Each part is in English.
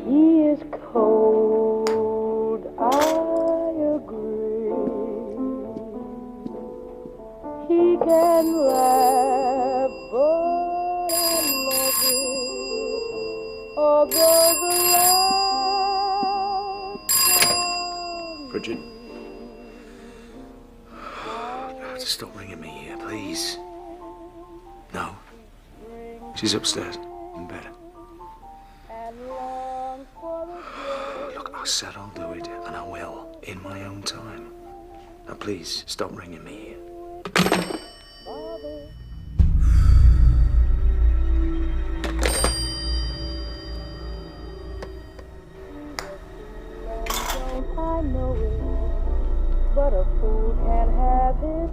He is cold, I agree. He can laugh, but I love it. Although the laugh. Bridget. Oh, just stop ringing me here, please. No. She's upstairs, in bed. Look, I said I'll do it, and I will, in my own time. Now, please, stop ringing me here. I know it, but a fool can't have his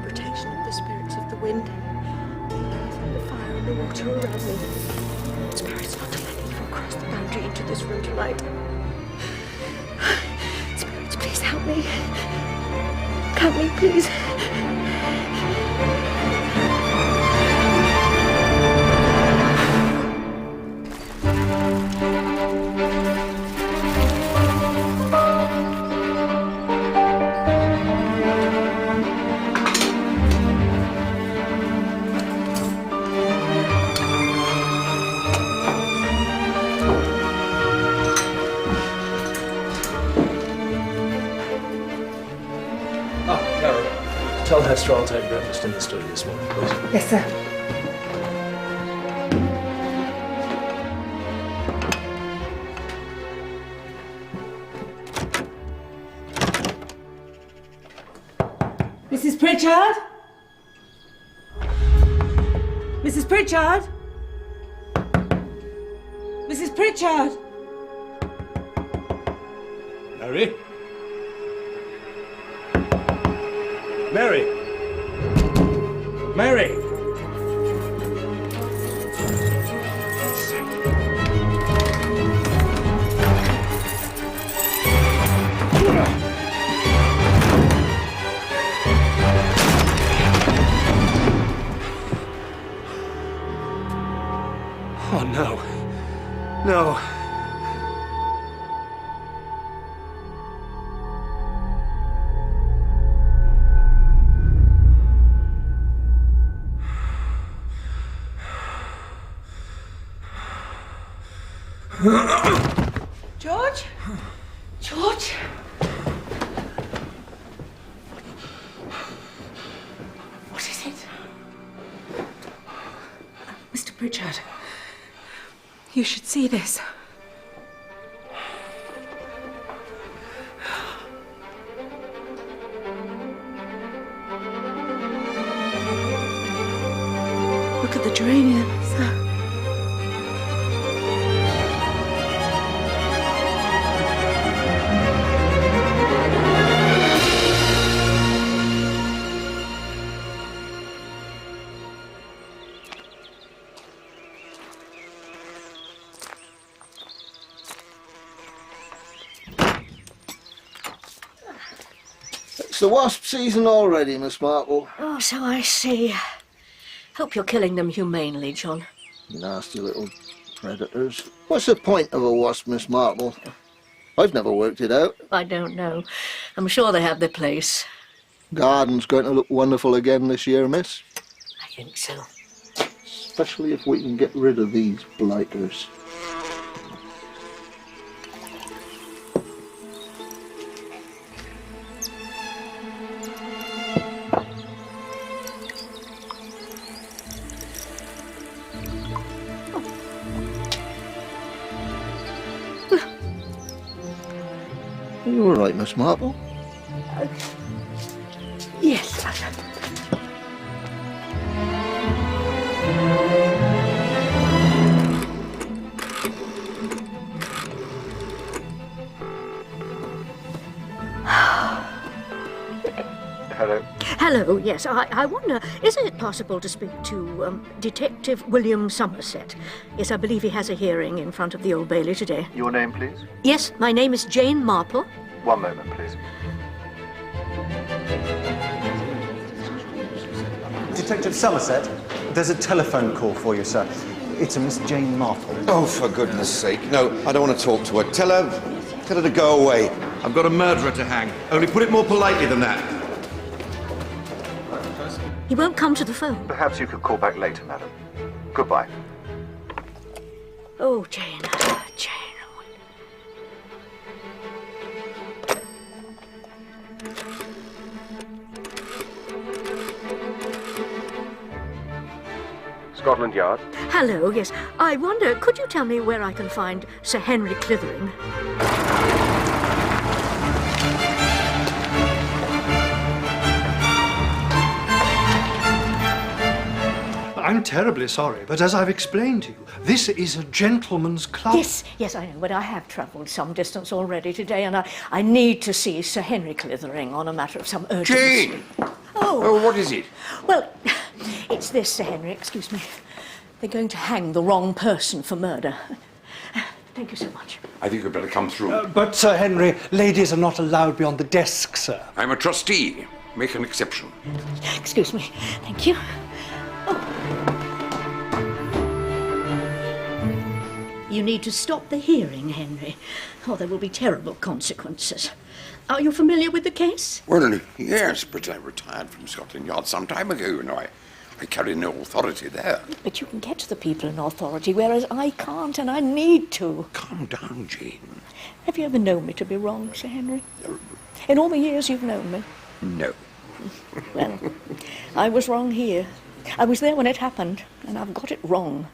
Protection of the spirits of the wind, the fire and the water around me. Spirits not to let evil cross the boundary into this room tonight. Spirits, please help me. Help me, please. Tell Hester I'll take breakfast in the study this morning, please. Yes, sir. Mrs. Pritchard? Mrs. Pritchard? Mrs. Pritchard? Mary? Mary! Mary! Oh, no. No. George? George? What is it? Mr. Pritchard, you should see this. Look at the geraniums. It's the wasp season already, Miss Marple. Oh, so I see. Hope you're killing them humanely, John. Nasty little predators. What's the point of a wasp, Miss Marple? I've never worked it out. I don't know. I'm sure they have their place. Garden's going to look wonderful again this year, miss. I think so. Especially if we can get rid of these blighters. Are you all right, Miss Marple? Yes. Hello. Hello, yes. I wonder, is it possible to speak to Detective William Somerset? Yes, I believe he has a hearing in front of the Old Bailey today. Your name, please? Yes, my name is Jane Marple. One moment, please. Detective Somerset, there's a telephone call for you, sir. It's a Miss Jane Marple'in. Oh, for goodness sake. No, I don't want to talk to her. Tell her to go away. I've got a murderer to hang. Only put it more politely than that. He won't come to the phone. Perhaps you could call back later, madam. Goodbye. Oh, Jane. Jane. Scotland Yard. Hello, yes. I wonder, could you tell me where I can find Sir Henry Clithering? I'm terribly sorry, but as I've explained to you, this is a gentleman's club. Yes, I know, but I have travelled some distance already today, and I need to see Sir Henry Clithering on a matter of some urgency. Jane! Oh, what is it? Well, it's this, Sir Henry, excuse me. They're going to hang the wrong person for murder. Thank you so much. I think you'd better come through. But, Sir Henry, ladies are not allowed beyond the desk, sir. I'm a trustee. Make an exception. Excuse me. Thank you. You need to stop the hearing, Henry, or there will be terrible consequences. Are you familiar with the case? Well, yes, but I retired from Scotland Yard some time ago. You know, I carry no authority there. But you can get to the people in authority, whereas I can't, and I need to. Calm down, Jane. Have you ever known me to be wrong, Sir Henry? In all the years you've known me? No. Well, I was wrong here. I was there when it happened, and I've got it wrong.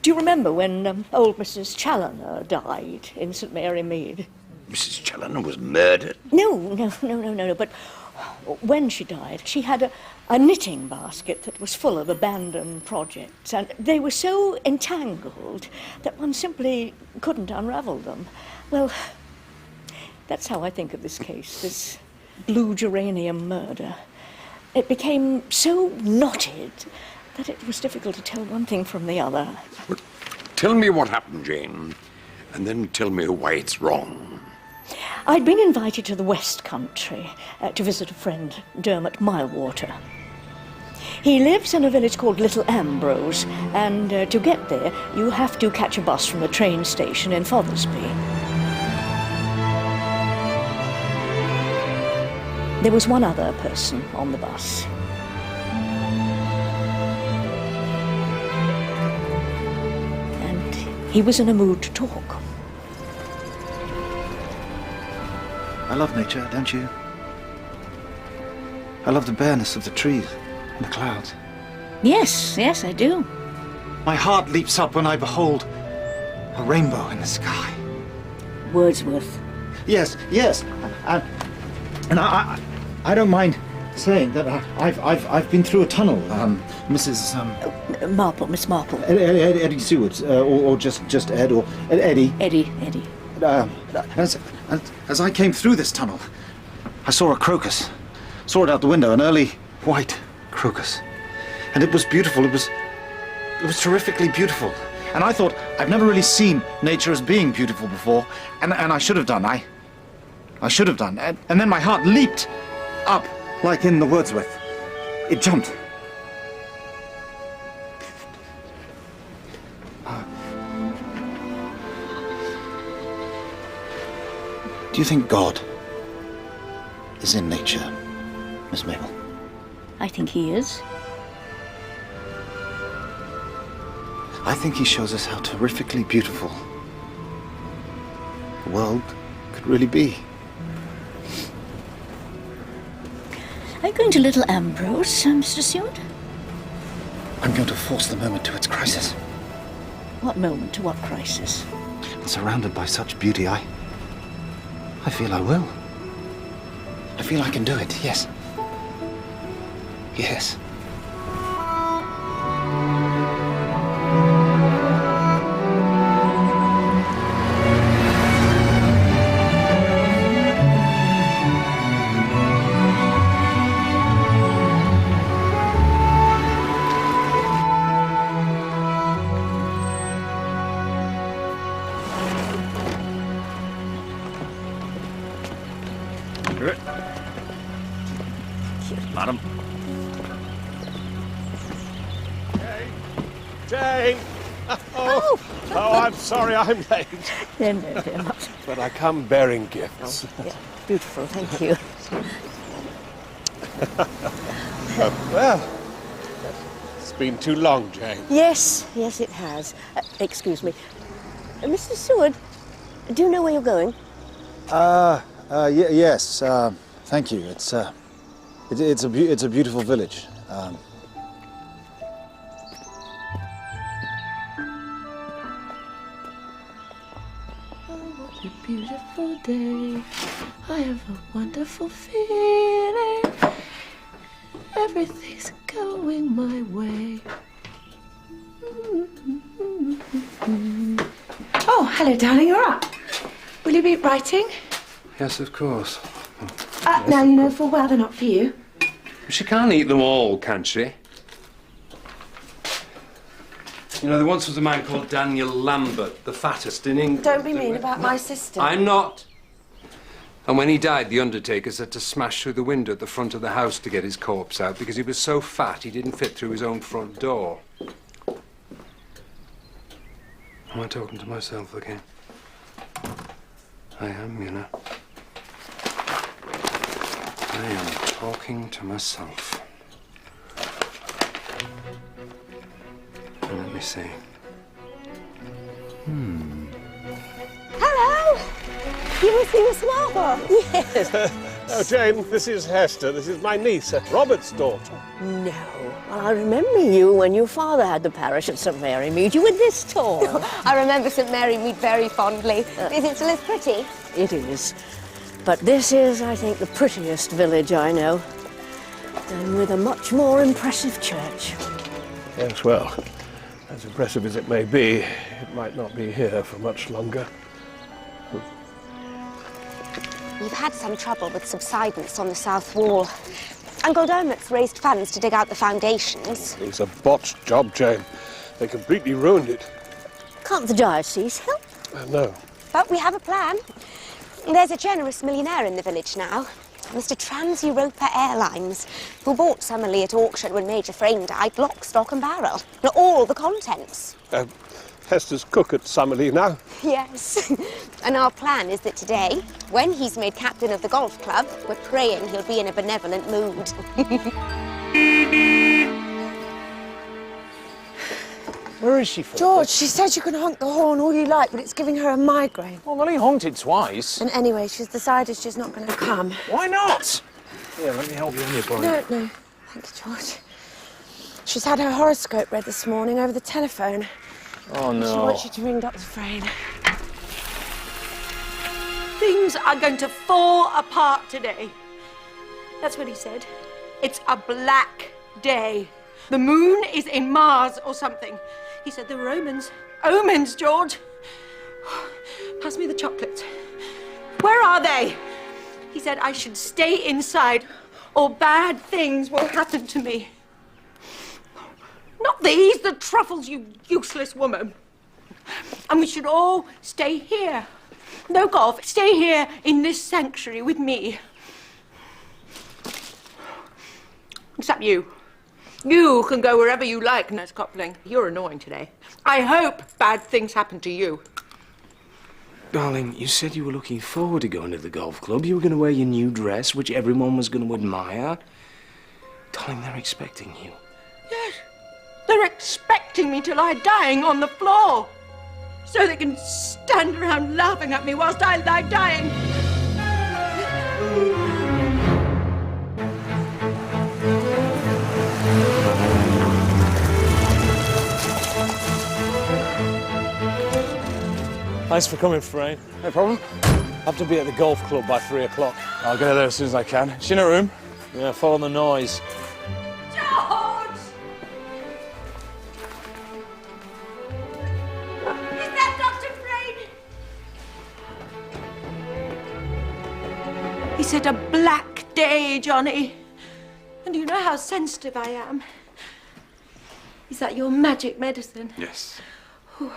Do you remember when old Mrs. Challoner died in St Mary Mead? Mrs. Challoner was murdered? No, but when she died, she had a knitting basket that was full of abandoned projects, and they were so entangled that one simply couldn't unravel them. Well, that's how I think of this case, this blue geranium murder. It became so knotted that it was difficult to tell one thing from the other. Well, tell me what happened, Jane, and then tell me why it's wrong. I'd been invited to the West Country to visit a friend, Dermot Milewater. He lives in a village called Little Ambrose, and to get there, you have to catch a bus from the train station in Fothersby. There was one other person on the bus. And he was in a mood to talk. I love nature, don't you? I love the bareness of the trees and the clouds. Yes, I do. My heart leaps up when I behold a rainbow in the sky. Wordsworth. Yes. And I don't mind saying that I've been through a tunnel, Mrs. Miss Marple. Eddie Seward, or just Ed, or Eddie. Eddie. As I came through this tunnel, I saw a crocus. Saw it out the window, an early white crocus. And it was beautiful, it was terrifically beautiful. And I thought, I've never really seen nature as being beautiful before, and I should have done. I should have done. And then my heart leaped up, like in the Wordsworth. It jumped. Do you think God is in nature, Miss Mabel? I think he is. I think he shows us how terrifically beautiful the world could really be. Are you going to Little Ambrose, Mr. Seward? I'm going to force the moment to its crisis. What moment to what crisis? Surrounded by such beauty, I feel I will. I feel I can do it, yes. Yes. Madam. Jane! Oh, I'm sorry I'm late. No, no, dear, not. But I come bearing gifts. Oh, yeah, beautiful, thank you. Well, it's been too long, Jane. Yes, yes, it has. Excuse me. Mr. Seward, do you know where you're going? Yes. Thank you. It's a beautiful village. What a beautiful day. I have a wonderful feeling. Everything's going my way. Oh, hello, darling. You're up. Will you be writing? Yes, of course. Now you know full well they're not for you. She can't eat them all, can she? You know, there once was a man called Daniel Lambert, the fattest in England. Don't be mean about my sister. I'm not. And when he died, the undertakers had to smash through the window at the front of the house to get his corpse out because he was so fat he didn't fit through his own front door. Am I talking to myself again? I am, you know. I am talking to myself. Let me see. Hello! You must be Miss Marple. Yes. Oh, Jane, this is Hester. This is my niece, Robert's daughter. No. Well, I remember you when your father had the parish at St Mary Mead. You were this tall. I remember St Mary Mead very fondly. Is it still as pretty? It is. But this is, I think, the prettiest village I know. And with a much more impressive church. Yes, well, as impressive as it may be, it might not be here for much longer. We've had some trouble with subsidence on the south wall. Uncle Dermot's raised funds to dig out the foundations. It was a botched job, Jane. They completely ruined it. Can't the diocese help? No. But we have a plan. There's a generous millionaire in the village now, Mr. Trans-Europa Airlines, who bought Summerlee at auction when Major Frayne died, lock, stock and barrel. All the contents. Hester's cook at Summerlee now. Yes. And our plan is that today, when he's made captain of the golf club, we're praying he'll be in a benevolent mood. Where is she for? George, she said you can honk the horn all you like, but it's giving her a migraine. Well, I've only honked it twice. And anyway, she's decided she's not going to come. Why not? Here, let me help you on your bike. No. Thank you, George. She's had her horoscope read this morning over the telephone. Oh, no. She wants you to ring Dr. Frayne. Things are going to fall apart today. That's what he said. It's a black day. The moon is in Mars or something. He said there were omens. Omens, George. Pass me the chocolates. Where are they? He said I should stay inside or bad things will happen to me. Not these, the truffles, you useless woman. And we should all stay here. No golf. Stay here in this sanctuary with me. Except you. You can go wherever you like, Nurse Copling. You're annoying today. I hope bad things happen to you. Darling, you said you were looking forward to going to the golf club. You were going to wear your new dress, which everyone was going to admire. Darling, they're expecting you. Yes. They're expecting me to lie dying on the floor so they can stand around laughing at me whilst I lie dying. Thanks for coming, Frayne. No problem. I have to be at the golf club by 3 o'clock. I'll get her there as soon as I can. Is she in her room? Yeah, follow the noise. George! Is that Dr. Frayne? He said a black day, Johnny. And you know how sensitive I am. Is that your magic medicine? Yes. Ooh.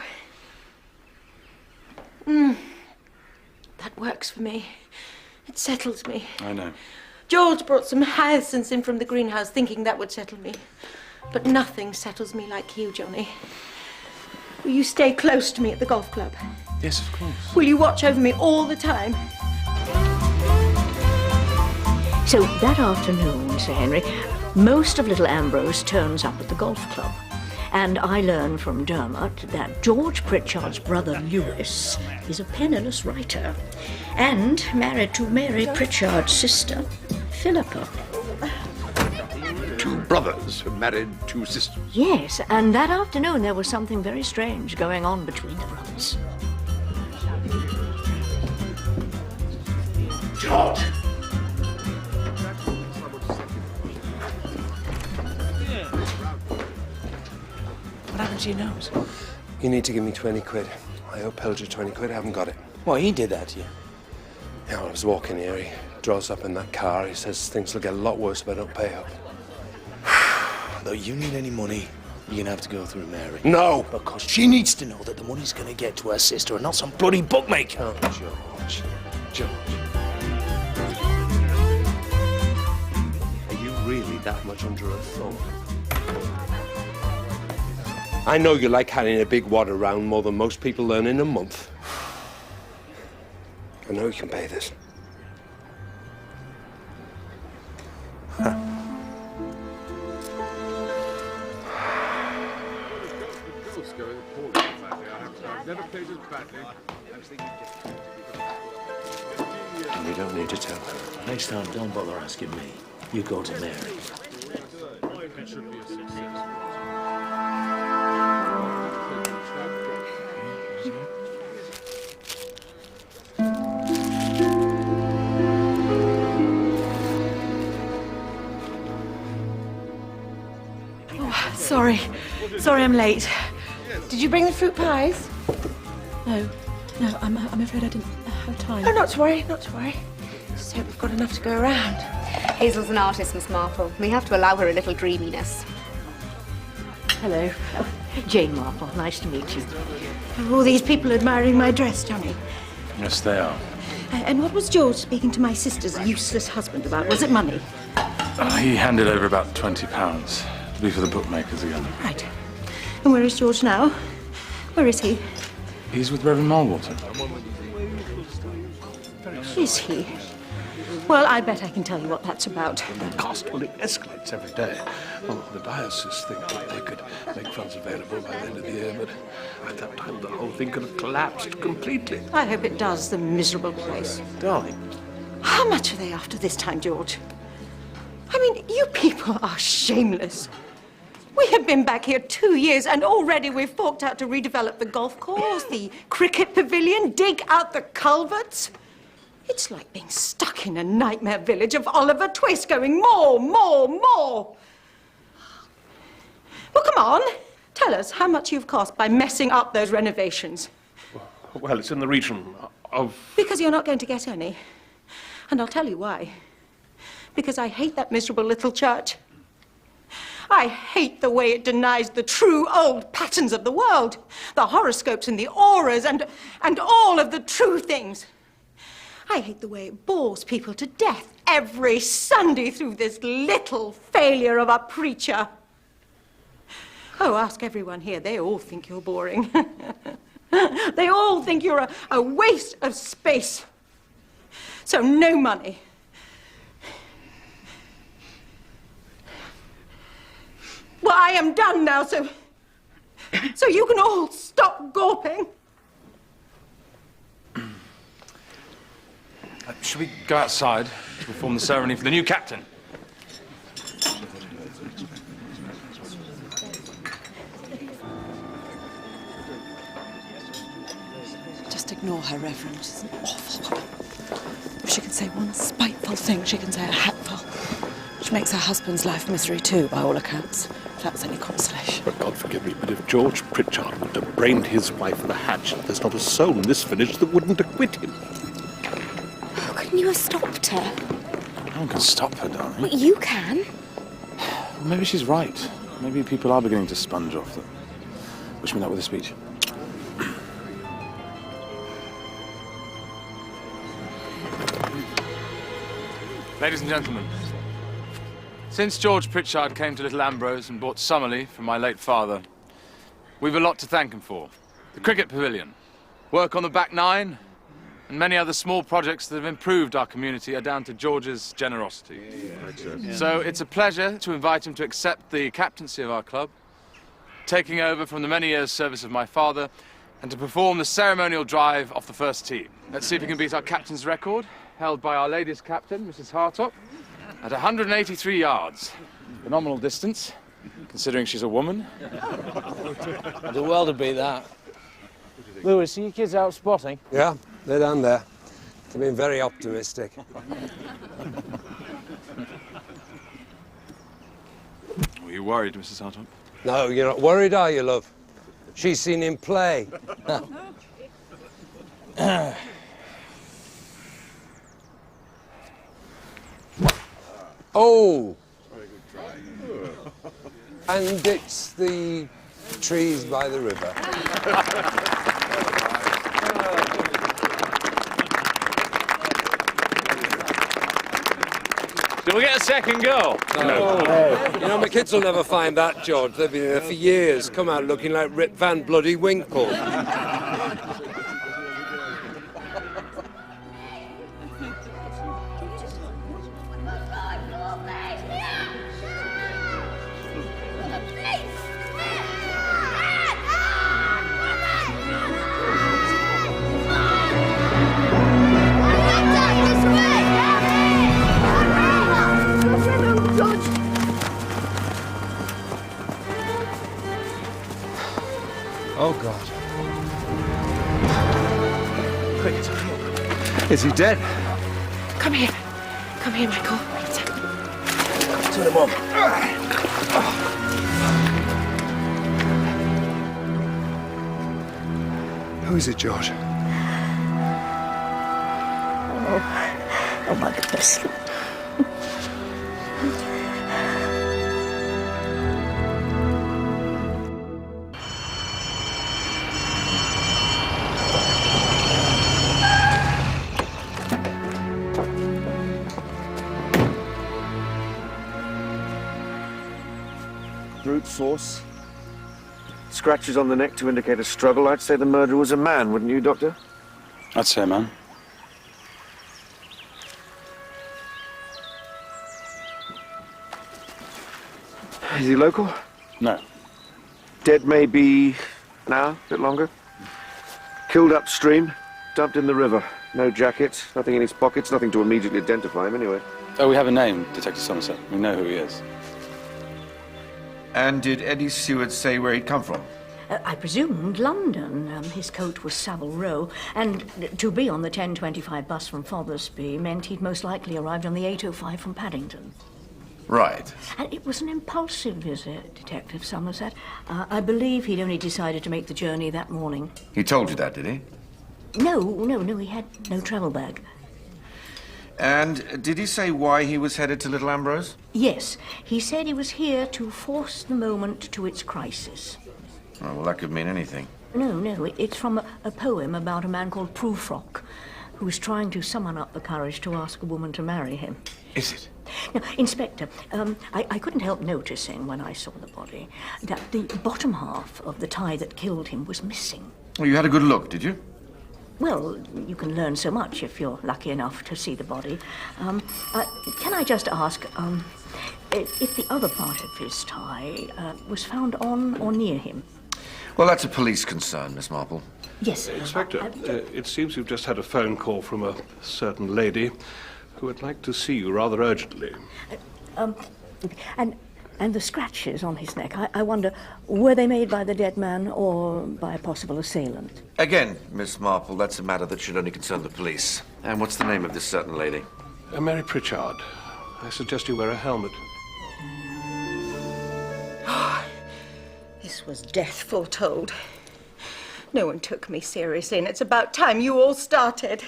That works for me. It settles me. I know. George brought some hyacinths in from the greenhouse thinking that would settle me. But nothing settles me like you, Johnny. Will you stay close to me at the golf club? Yes, of course. Will you watch over me all the time? So that afternoon, Sir Henry, most of little Ambrose turns up at the golf club. And I learn from Dermot that George Pritchard's brother Lewis is a penniless writer and married to Mary Pritchard's sister, Philippa. 2 brothers who married 2 sisters. Yes, and that afternoon there was something very strange going on between the brothers. George! What happened to your nose? You need to give me 20 quid. I upheld your 20 quid, I haven't got it. What, he did that to you? Yeah, when I was walking here, he draws up in that car. He says things will get a lot worse if I don't pay up. Though you need any money, you're gonna have to go through Mary. No! Because she needs to know that the money's gonna get to her sister and not some bloody bookmaker. Oh, George. George. Are you really that much under a thumb? I know you like carrying a big wad around more than most people learn in a month. I know you can pay this. You don't need to tell her. Next time, don't bother asking me. You go to Mary. Sorry I'm late. Did you bring the fruit pies? No, I'm afraid I didn't have time. Oh, not to worry, not to worry. Just hope we've got enough to go around. Hazel's an artist, Miss Marple. We have to allow her a little dreaminess. Hello. Oh, Jane Marple, nice to meet you. Are all these people admiring my dress, Johnny? Yes, they are. And what was George speaking to my sister's useless husband about? Was it money? He handed over about £20. To be for the bookmakers again. Right. And where is George now? Where is he? He's with Reverend Marple'in. Is he? Well, I bet I can tell you what that's about. The cost, well, it escalates every day. Well, the diocese think that they could make funds available by the end of the year, but at that time the whole thing could have collapsed completely. I hope it does, the miserable place. Darling. How much are they after this time, George? I mean, you people are shameless. We have been back here 2 years, and already we've forked out to redevelop the golf course, the cricket pavilion, dig out the culverts. It's like being stuck in a nightmare village of Oliver Twist, going more. Well, come on. Tell us how much you've cost by messing up those renovations. Well, it's in the region of... Because you're not going to get any. And I'll tell you why. Because I hate that miserable little church. I hate the way it denies the true old patterns of the world, the horoscopes and the auras and all of the true things. I hate the way it bores people to death every Sunday through this little failure of a preacher. Oh, ask everyone here. They all think you're boring. They all think you're a waste of space. So no money. Well, I am done now, so you can all stop gawping. Should we go outside to perform the ceremony for the new captain? Just ignore her, Reverend. She's an awful woman. If she can say one spiteful thing, she can say a hatful. She makes her husband's life misery too, by all accounts. If that's any consolation. But God forgive me, but if George Pritchard would have brained his wife with a hatchet, there's not a soul in this village that wouldn't acquit him. How can you have stopped her? No one can stop her, darling. Well, you can. Well, maybe she's right. Maybe people are beginning to sponge off them. Wish me luck with the speech. Ladies and gentlemen, Since George Pritchard came to Little Ambrose and bought Summerley from my late father, we've a lot to thank him for. The cricket pavilion, work on the back nine, and many other small projects that have improved our community are down to George's generosity. So it's a pleasure to invite him to accept the captaincy of our club, taking over from the many years' service of my father, and to perform the ceremonial drive off the first tee. Let's see if he can beat our captain's record, held by our ladies' captain, Mrs. Hartop, at 183 yards. Phenomenal distance, considering she's a woman. I do well to beat that. Lewis, are you kids out spotting? Yeah, they're down there. They've been very optimistic. Were you worried, Mrs. Hartop? No, you're not worried, are you, love? She's seen him play. Oh! And it's the trees by the river. Do we get a second go? No. You know, my kids will never find that, George. They've been there for years, come out looking like Rip Van Bloody Winkle. Oh, God. Quick, is he dead? Come here. Come here, Michael. Turn him on. Who is it, George? Oh my goodness. Brute force. Scratches on the neck to indicate a struggle. I'd say the murderer was a man, wouldn't you, Doctor? I'd say, man. Is he local? No. Dead maybe an hour, a bit longer. Killed upstream, dumped in the river. No jacket, nothing in his pockets, nothing to immediately identify him anyway. Oh, we have a name, Detective Somerset. We know who he is. And did Eddie Seward say where he'd come from? I presumed London. His coat was Savile Row, and to be on the 10:25 bus from Fothersby meant he'd most likely arrived on the 8:05 from Paddington. Right. And it was an impulsive visit, Detective Somerset. I believe he'd only decided to make the journey that morning. He told you that, did he? No, he had no travel bag. And did he say why he was headed to Little Ambrose? Yes, he said he was here to force the moment to its crisis. Oh, well, that could mean anything. No, it's from a poem about a man called Prufrock, who was trying to summon up the courage to ask a woman to marry him. Is it? Now, Inspector, I couldn't help noticing when I saw the body that the bottom half of the tie that killed him was missing. Well, you had a good look, did you? Well, you can learn so much if you're lucky enough to see the body. Can I just ask if the other part of his tie was found on or near him? Well, that's a police concern, Miss Marple. Yes. Inspector, it seems you've just had a phone call from a certain lady who would like to see you rather urgently. And the scratches on his neck, I wonder, were they made by the dead man or by a possible assailant? Again, Miss Marple, that's a matter that should only concern the police. And what's the name of this certain lady? Mary Pritchard. I suggest you wear a helmet. This was death foretold. No one took me seriously, and it's about time you all started.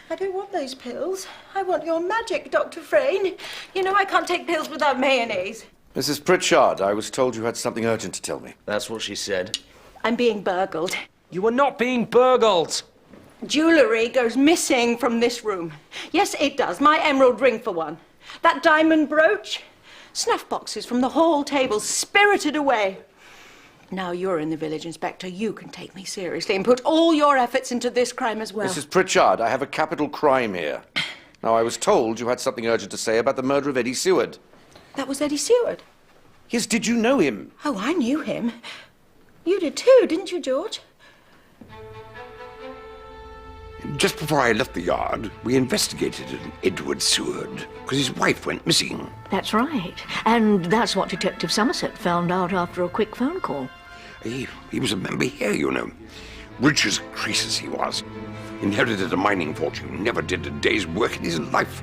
I don't want those pills. I want your magic, Dr. Frayne. You know I can't take pills without mayonnaise. Mrs. Pritchard, I was told you had something urgent to tell me. That's what she said. I'm being burgled. You are not being burgled. Jewellery goes missing from this room. Yes, it does. My emerald ring, for one. That diamond brooch. Snuff boxes from the hall table spirited away. Now you're in the village, Inspector. You can take me seriously and put all your efforts into this crime as well. Mrs. Pritchard, I have a capital crime here. Now, I was told you had something urgent to say about the murder of Eddie Seward. That was Eddie Seward? Yes, did you know him? Oh, I knew him. You did too, didn't you, George? Just before I left the yard, we investigated an Edward Seward, because his wife went missing. That's right. And that's what Detective Somerset found out after a quick phone call. He was a member here, you know. Rich as Croesus he was. Inherited a mining fortune, never did a day's work in his life.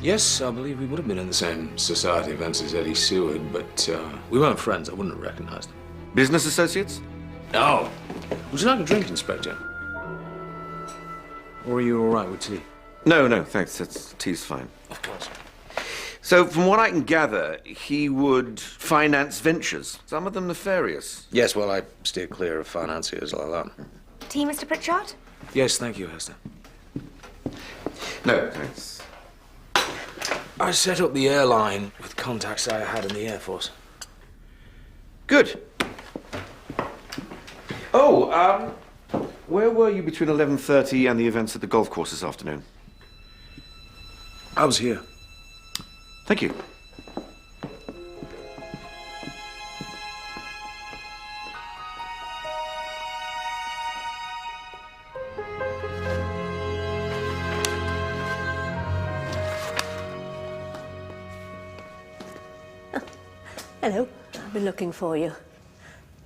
Yes, I believe we would have been in the same society events as Eddie Seward, but we weren't friends. I wouldn't have recognized him. Business associates? No. Would you like a drink, Inspector? Or are you all right with tea? No, thanks. Tea's fine. Of course. So, from what I can gather, he would finance ventures, some of them nefarious. Yes, well, I steer clear of financiers like that. Tea, Mr. Pritchard? Yes, thank you, Hester. No, thanks. I set up the airline with contacts I had in the Air Force. Good. Oh, where were you between 11:30 and the events at the golf course this afternoon? I was here. Thank you. Hello. I've been looking for you.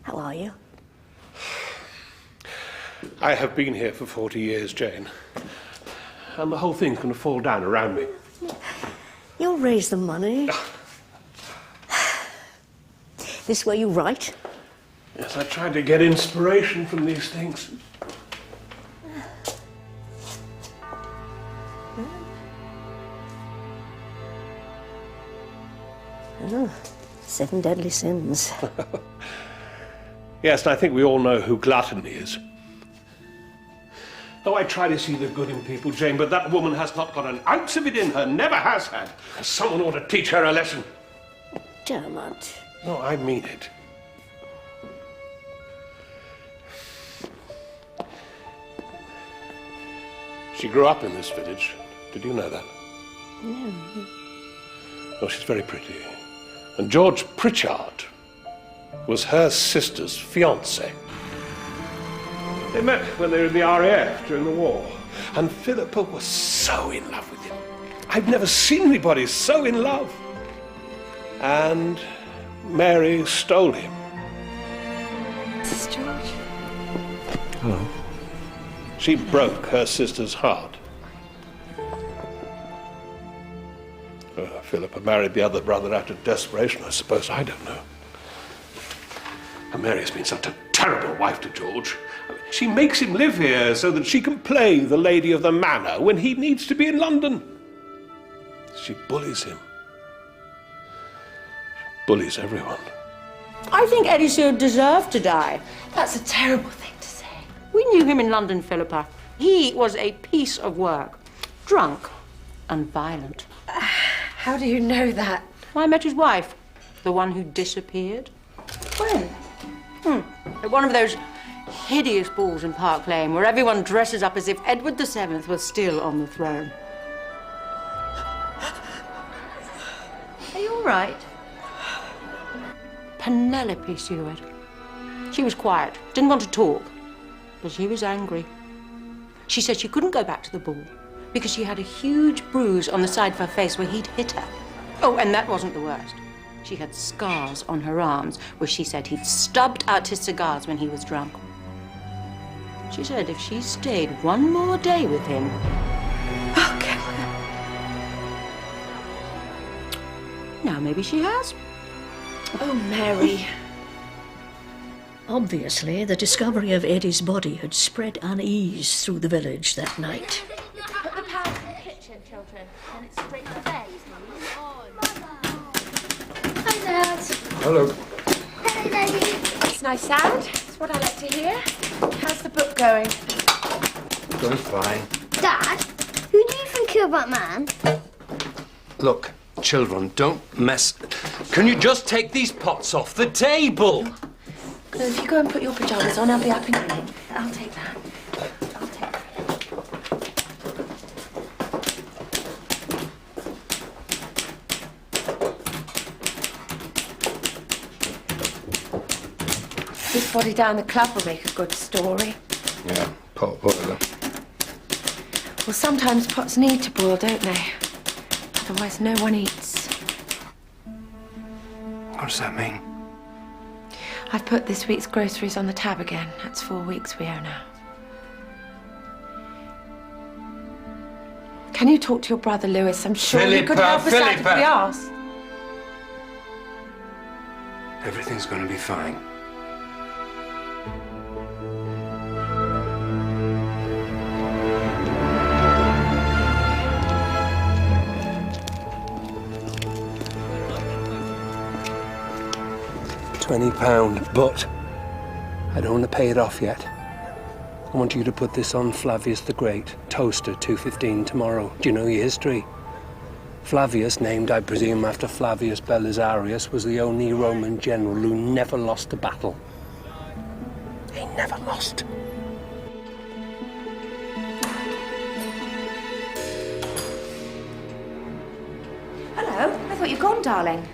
How are you? I have been here for 40 years, Jane. And the whole thing's going to fall down around me. You'll raise the money. This where you write? Yes, I tried to get inspiration from these things. Oh, 7 deadly sins. Yes, and I think we all know who gluttony is. Oh, I try to see the good in people, Jane, but that woman has not got an ounce of it in her, never has had. Someone ought to teach her a lesson. Dermot. No, I mean it. She grew up in this village. Did you know that? No. Oh, she's very pretty. And George Pritchard was her sister's fiancé. They met when they were in the RAF during the war. And Philippa was so in love with him. I've never seen anybody so in love. And Mary stole him. This is George. Hello. She broke her sister's heart. Philippa married the other brother out of desperation, I suppose. I don't know. And Mary's been such a terrible wife to George. She makes him live here so that she can play the lady of the manor when he needs to be in London. She bullies him. She bullies everyone. I think Eddie Seward deserved to die. That's a terrible thing to say. We knew him in London, Philippa. He was a piece of work. Drunk and violent. How do you know that? I met his wife, the one who disappeared. When? At one of those hideous balls in Park Lane where everyone dresses up as if Edward VII was still on the throne. Are you all right? Penelope Seward. She was quiet, didn't want to talk, but she was angry. She said she couldn't go back to the ball because she had a huge bruise on the side of her face where he'd hit her. Oh, and that wasn't the worst. She had scars on her arms where she said he'd stubbed out his cigars when he was drunk. She said if she stayed one more day with him... Oh, kill her. Now maybe she has. Oh, Mary. Obviously, the discovery of Eddie's body had spread unease through the village that night. Put the pans in the kitchen, children, and it's straight to bed. Hi, Dad. Hello. Hello, Daddy. That's nice sound. It's what I like to hear. How's the book going? Going fine. Dad, who do you think killed that man? Look, children, don't mess... Can you just take these pots off the table? If you go and put your pyjamas on, I'll be up in a minute. I'll take that. I'll take that. This body down the club will make a good story. Yeah, pot boiler. Well, sometimes pots need to boil, don't they? Otherwise, no one eats. What does that mean? I've put this week's groceries on the tab again. That's 4 weeks we owe now. Can you talk to your brother, Lewis? I'm sure he could help us out if we asked. Everything's gonna be fine. £20, but I don't want to pay it off yet. I want you to put this on Flavius the Great, toaster, 2:15 tomorrow. Do you know your history? Flavius, named, I presume, after Flavius Belisarius, was the only Roman general who never lost a battle. He never lost. Hello. I thought you'd gone, darling.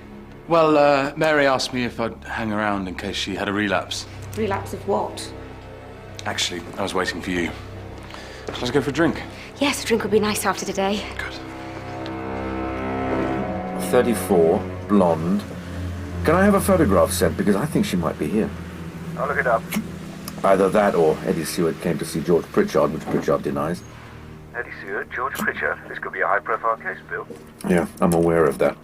Well, Mary asked me if I'd hang around in case she had a relapse. Relapse of what? Actually, I was waiting for you. Shall I go for a drink? Yes, a drink would be nice after today. Good. 34, blonde. Can I have a photograph sent? Because I think she might be here. I'll look it up. Either that or Eddie Seward came to see George Pritchard, which Pritchard denies. Eddie Seward, George Pritchard. This could be a high-profile case, Bill. Yeah, I'm aware of that.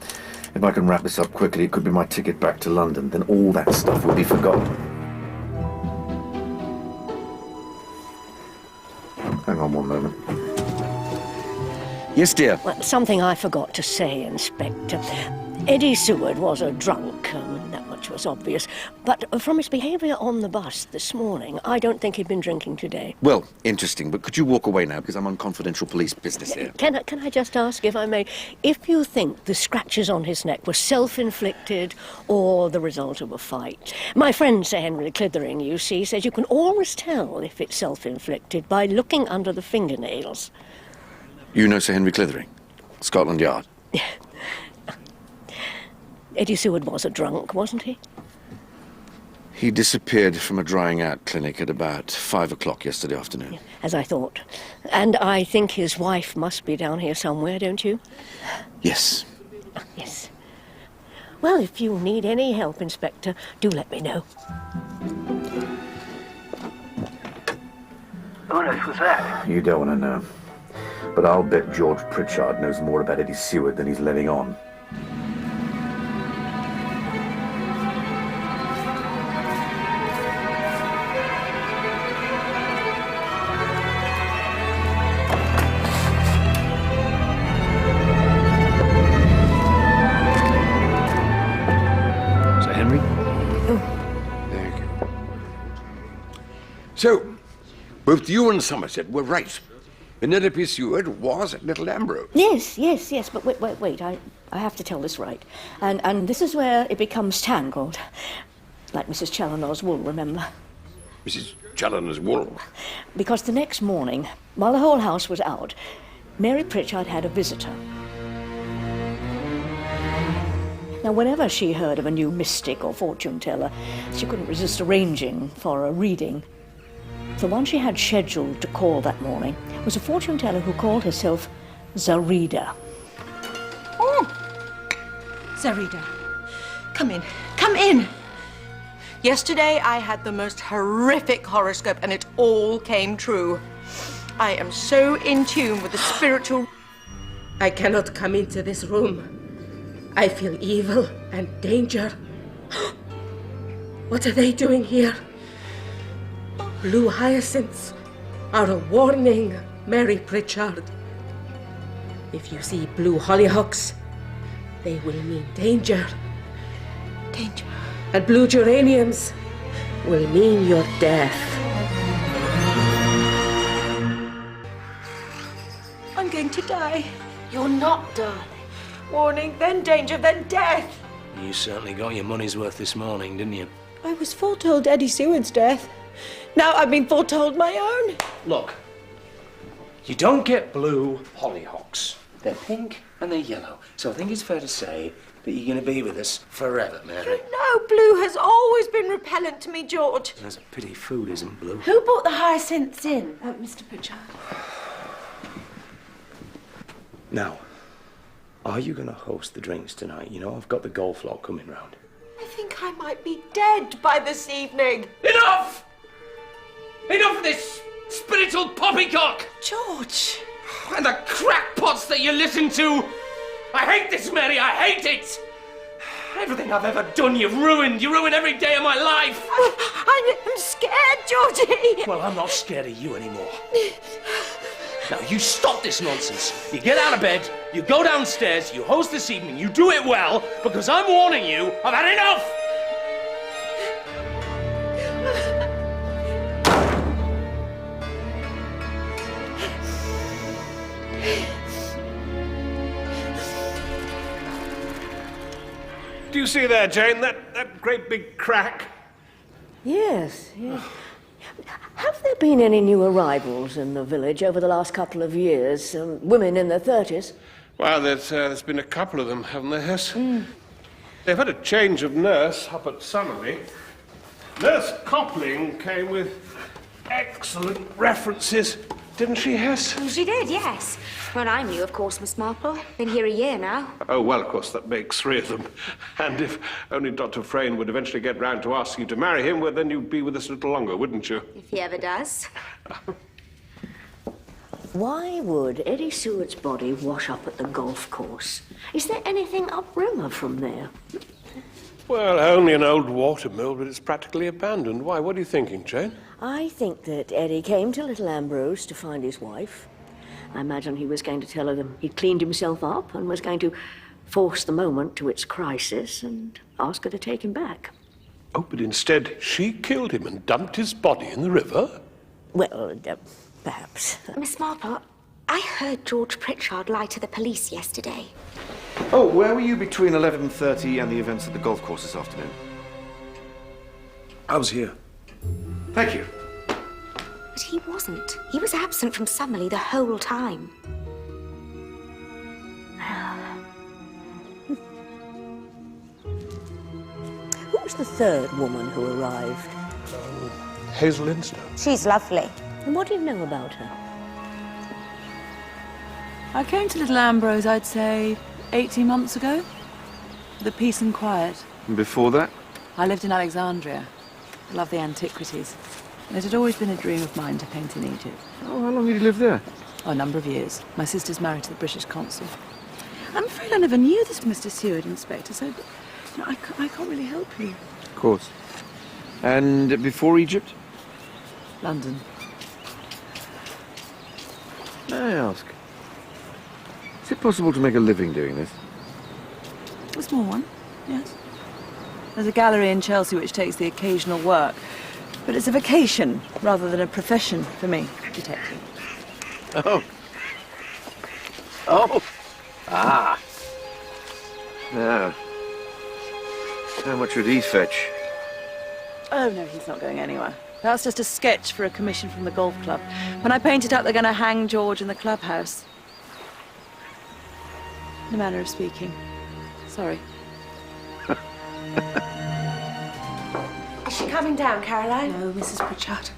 If I can wrap this up quickly, it could be my ticket back to London. Then all that stuff will be forgotten. Hang on one moment. Yes, dear. Well, something I forgot to say, Inspector. Eddie Seward was a drunk, that much was obvious. But from his behaviour on the bus this morning, I don't think he'd been drinking today. Well, interesting, but could you walk away now, because I'm on confidential police business here. Can I just ask, if I may, if you think the scratches on his neck were self-inflicted or the result of a fight? My friend Sir Henry Clithering, you see, says you can always tell if it's self-inflicted by looking under the fingernails. You know Sir Henry Clithering? Scotland Yard? Eddie Seward was a drunk, wasn't he? He disappeared from a drying out clinic at about 5 o'clock yesterday afternoon. Yeah, as I thought. And I think his wife must be down here somewhere, don't you? Yes. Yes. Well, if you need any help, Inspector, do let me know. Who on earth was that? You don't want to know. But I'll bet George Pritchard knows more about Eddie Seward than he's letting on. So, both you and Somerset were right. Penelope Seward was at Little Ambrose. Yes, but wait, I have to tell this right. And this is where it becomes tangled. Like Mrs. Challoner's wool, remember? Mrs. Challoner's wool? Because the next morning, while the whole house was out, Mary Pritchard had a visitor. Now, whenever she heard of a new mystic or fortune teller, she couldn't resist arranging for a reading. The one she had scheduled to call that morning was a fortune teller who called herself Zarida. Oh! Zarida, come in. Come in! Yesterday I had the most horrific horoscope and it all came true. I am so in tune with the spiritual... I cannot come into this room. I feel evil and danger. What are they doing here? Blue hyacinths are a warning, Mary Pritchard. If you see blue hollyhocks, they will mean danger. Danger. And blue geraniums will mean your death. I'm going to die. You're not, darling. Warning, then danger, then death. You certainly got your money's worth this morning, didn't you? I was foretold Eddie Seward's death. Now I've been foretold my own. Look, you don't get blue hollyhocks. They're pink and they're yellow. So I think it's fair to say that you're going to be with us forever, Mary. No, blue has always been repellent to me, George. There's a pity food isn't blue. Who brought the hyacinths in? Mr. Pritchard. Now, are you going to host the drinks tonight? You know, I've got the golf lot coming round. I think I might be dead by this evening. Enough! Enough of this spiritual poppycock! George! And the crackpots that you listen to! I hate this, Mary, I hate it! Everything I've ever done, you've ruined. You ruined every day of my life. I'm scared, Georgie. Well, I'm not scared of you anymore. Now, you stop this nonsense. You get out of bed, you go downstairs, you host this evening, you do it well, because I'm warning you, I've had enough! Do you see there, Jane, that great big crack? Yes, yes. Have there been any new arrivals in the village over the last couple of years? Women in their 30s? Well, there's been a couple of them, haven't there, Hess? They've had a change of nurse up at Summerley. Nurse Coupling came with excellent references, didn't she, Hess? She did, yes. Well, I'm new, of course, Miss Marple. Been here a year now. Oh, well, of course, that makes 3 of them. And if only Dr. Frayne would eventually get round to asking you to marry him, well, then you'd be with us a little longer, wouldn't you? If he ever does. Why would Eddie Seward's body wash up at the golf course? Is there anything upriver from there? Well, only an old water mill, but it's practically abandoned. Why, what are you thinking, Jane? I think that Eddie came to Little Ambrose to find his wife. I imagine he was going to tell her that he'd cleaned himself up and was going to force the moment to its crisis and ask her to take him back. Oh, but instead she killed him and dumped his body in the river? Well, perhaps. Miss Marple, I heard George Pritchard lie to the police yesterday. Oh, where were you between 11:30 and the events at the golf course this afternoon? I was here. Thank you. But he wasn't. He was absent from Summerley the whole time. Who was the third woman who arrived? Hazel Instone. She's lovely. And what do you know about her? I came to Little Ambrose, I'd say, 18 months ago. For the peace and quiet. And before that? I lived in Alexandria. I love the antiquities. And it had always been a dream of mine to paint in Egypt. Oh, how long did you live there? Oh, a number of years. My sister's married to the British consul. I'm afraid I never knew this Mr. Seward, Inspector, so I can't really help you. Of course. And before Egypt? London. May I ask, is it possible to make a living doing this? A small one, yes. There's a gallery in Chelsea which takes the occasional work. But it's a vacation rather than a profession for me, detective. Oh. Oh. Ah. Now. How much would he fetch? Oh, no, he's not going anywhere. That's just a sketch for a commission from the golf club. When I paint it up, they're going to hang George in the clubhouse. In a manner of speaking. Sorry. Is she coming down, Caroline? No, Mrs. Pritchard.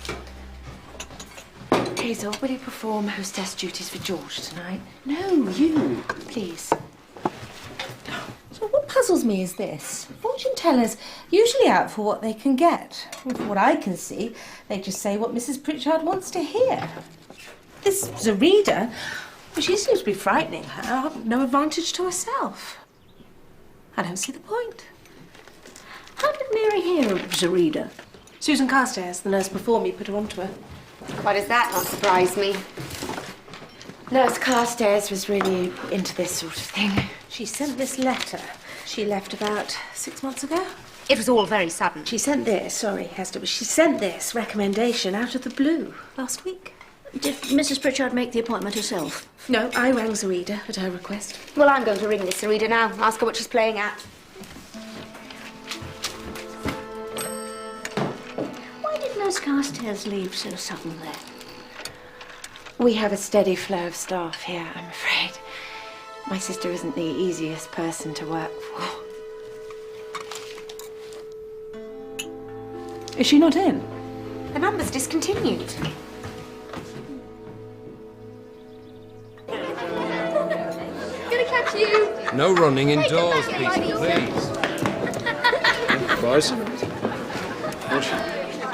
Hazel, will you perform hostess duties for George tonight? No, you, please. So what puzzles me is this. Fortune tellers usually out for what they can get. And from what I can see, they just say what Mrs. Pritchard wants to hear. This Zarida, well, she seems to be frightening her. No advantage to herself. I don't see the point. How did Mary hear of Zarida? Susan Carstairs, the nurse before me, put her onto her. Why does that not surprise me? Nurse Carstairs was really into this sort of thing. She sent this letter. She left about 6 months ago. It was all very sudden. She sent this, sorry, Hester, but she sent this recommendation out of the blue last week. Did Mrs. Pritchard make the appointment herself? No, I rang Zarida at her request. Well, I'm going to ring Miss Zarida now, ask her what she's playing at. does Carstairs leave so suddenly? We have a steady flow of staff here, I'm afraid. My sister isn't the easiest person to work for. Is she not in? The number's discontinued. Gonna catch you. No running indoors, Peter, please. Boys?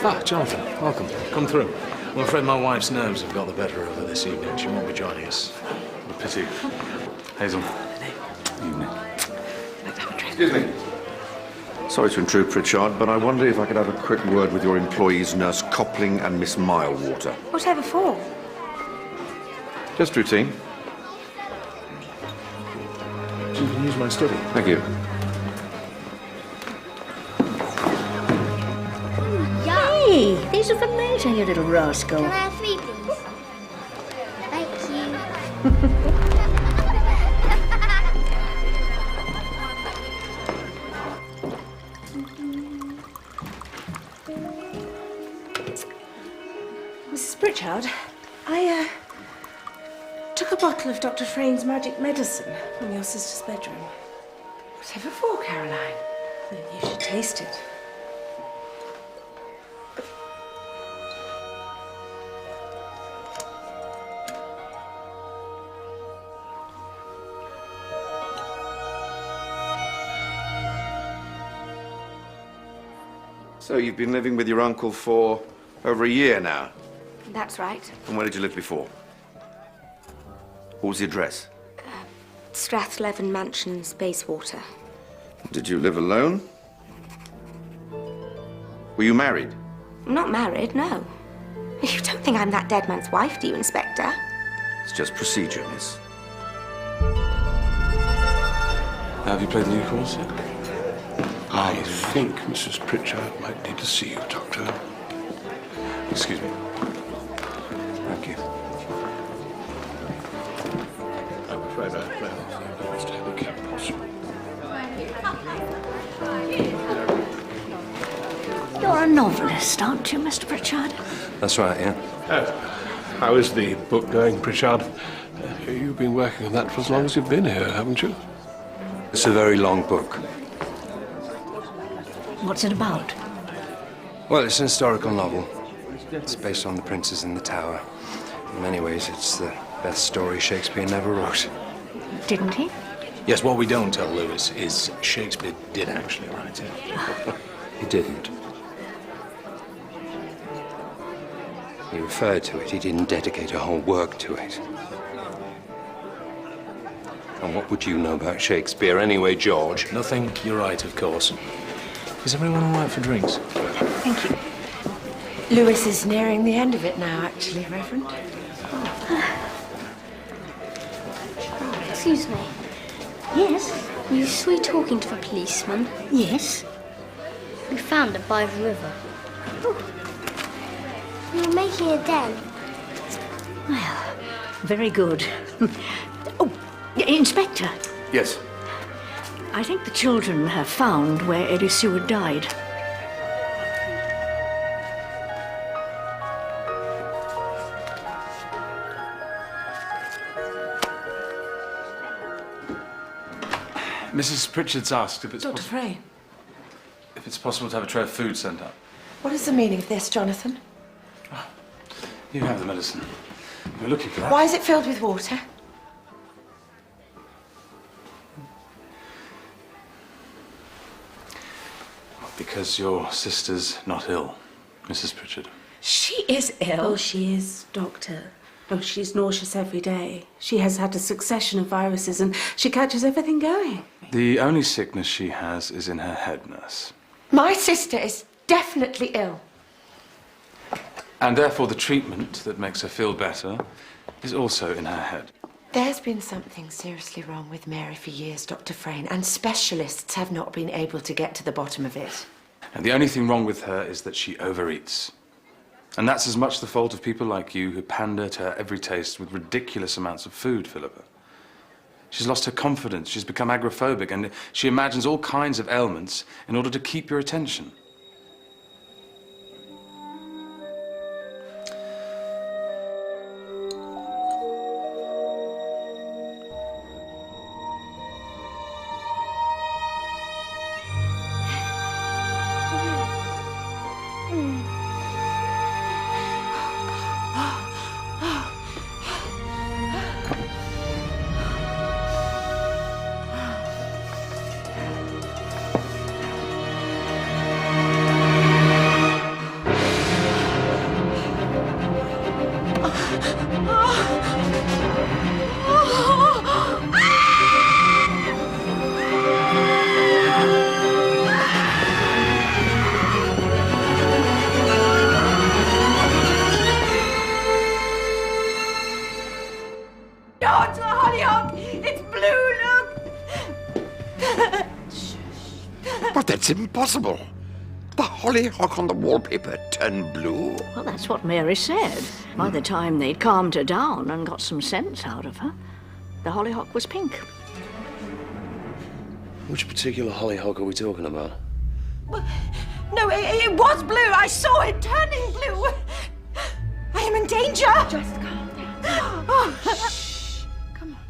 Ah, Jonathan, welcome. Come through. I'm afraid my wife's nerves have got the better of her this evening. She won't be joining us. What a pity. Hazel. Evening. Excuse me. Sorry to intrude, Pritchard, but I wonder if I could have a quick word with your employees, Nurse Coupling and Miss Milewater. Whatever for? Just routine. You can use my study. Thank you. Hey, these are for later, you little rascal. Can I have 3, please? Thank you. Mrs. Pritchard, I took a bottle of Dr. Frayn's magic medicine from your sister's bedroom. Whatever for, Caroline? You should taste it. So you've been living with your uncle for over a year now? That's right. And where did you live before? What was the address? Strathlevin Mansions, Bayswater. Did you live alone? Were you married? I'm not married, no. You don't think I'm that dead man's wife, do you, Inspector? It's just procedure, miss. Have you played the new course yet? I think Mrs. Pritchard might need to see you, Doctor. Excuse me. Thank you. I'm afraid I must have a cab possible. You're a novelist, aren't you, Mr. Pritchard? That's right, yeah. How is the book going, Pritchard? You've been working on that for as long as you've been here, haven't you? It's a very long book. What's it about? Well, it's an historical novel. It's based on The Princes in the Tower. In many ways, it's the best story Shakespeare never wrote. Didn't he? Yes, what we don't tell Lewis is Shakespeare did actually write it. He didn't. He referred to it. He didn't dedicate a whole work to it. And what would you know about Shakespeare anyway, George? Nothing. You're right, of course. Is everyone all right for drinks? Thank you. Lewis is nearing the end of it now, actually, Reverend. Excuse me. Yes? You saw talking to the policeman? Yes. We found it by the river. You were making a den. Well, very good. Oh, Inspector. Yes. I think the children have found where Eddie Seward died. Mrs. Pritchard's asked if it's Dr. Frey, if it's possible to have a tray of food sent up. what is the meaning of this, Jonathan? You have the medicine. You're looking for that. Why is it filled with water? Because your sister's not ill, Mrs. Pritchard. She is ill. Oh, she is, Doctor. Oh, she's nauseous every day. She has had a succession of viruses and she catches everything going. The only sickness she has is in her head, nurse. My sister is definitely ill. And therefore the treatment that makes her feel better is also in her head. There's been something seriously wrong with Mary for years, Dr. Frayne, and specialists have not been able to get to the bottom of it. And the only thing wrong with her is that she overeats. And that's as much the fault of people like you who pander to her every taste with ridiculous amounts of food, Philippa. She's lost her confidence, she's become agoraphobic, and she imagines all kinds of ailments in order to keep your attention. George, the hollyhock! It's blue, look! But that's impossible. The hollyhock on the wallpaper turned blue. Well, that's what Mary said. By the time they'd calmed her down and got some sense out of her, the hollyhock was pink. Which particular hollyhock are we talking about? No, it was blue. I saw it turning blue. I am in danger. Just calm down. Oh. Come on.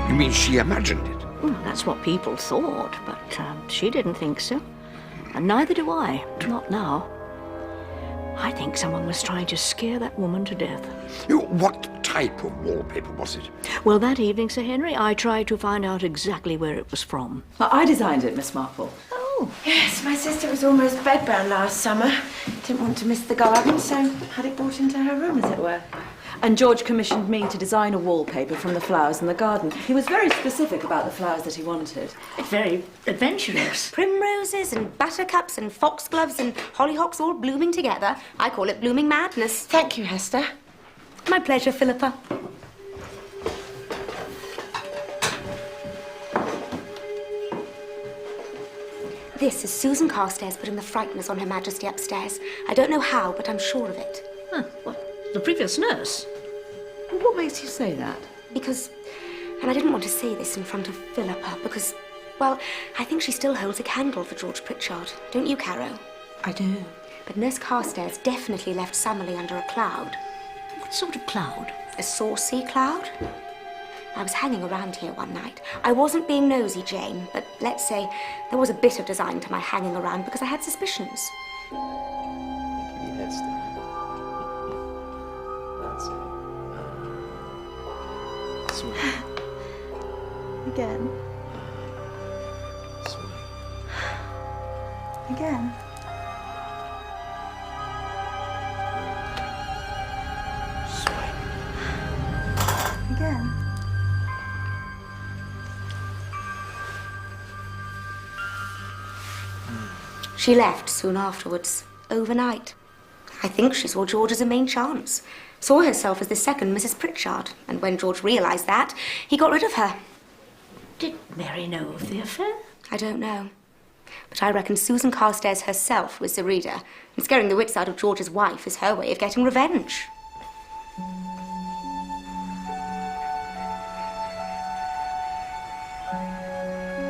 You mean she imagined it? Well, that's what people thought, but she didn't think so. And neither do I. Not now. I think someone was trying to scare that woman to death. What type of wallpaper was it? Well, that evening, Sir Henry, I tried to find out exactly where it was from. Well, I designed it, Miss Marple. Oh. Yes, my sister was almost bedbound last summer. Didn't want to miss the garden, so had it brought into her room, as it were. And George commissioned me to design a wallpaper from the flowers in the garden. He was very specific about the flowers that he wanted. It's very adventurous. Primroses and buttercups and foxgloves and hollyhocks all blooming together. I call it blooming madness. Thank you, Hester. My pleasure, Philippa. This is Susan Carstairs putting the frighteners on Her Majesty upstairs. I don't know how, but I'm sure of it. Huh, what? The previous nurse? What makes you say that? Because, and I didn't want to say this in front of Philippa, because, well, I think she still holds a candle for George Pritchard. Don't you, Caro? I do. But Nurse Carstairs definitely left Summerlee under a cloud. What sort of cloud? A saucy cloud. I was hanging around here one night. I wasn't being nosy, Jane, but let's say there was a bit of design to my hanging around because I had suspicions. Again. Again. Again. She left soon afterwards, overnight. I think she saw George as a main chance. Saw herself as the second Mrs. Pritchard, and when George realised that, he got rid of her. Did Mary know of the affair? I don't know. But I reckon Susan Carstairs herself was the reader, and scaring the wits out of George's wife is her way of getting revenge.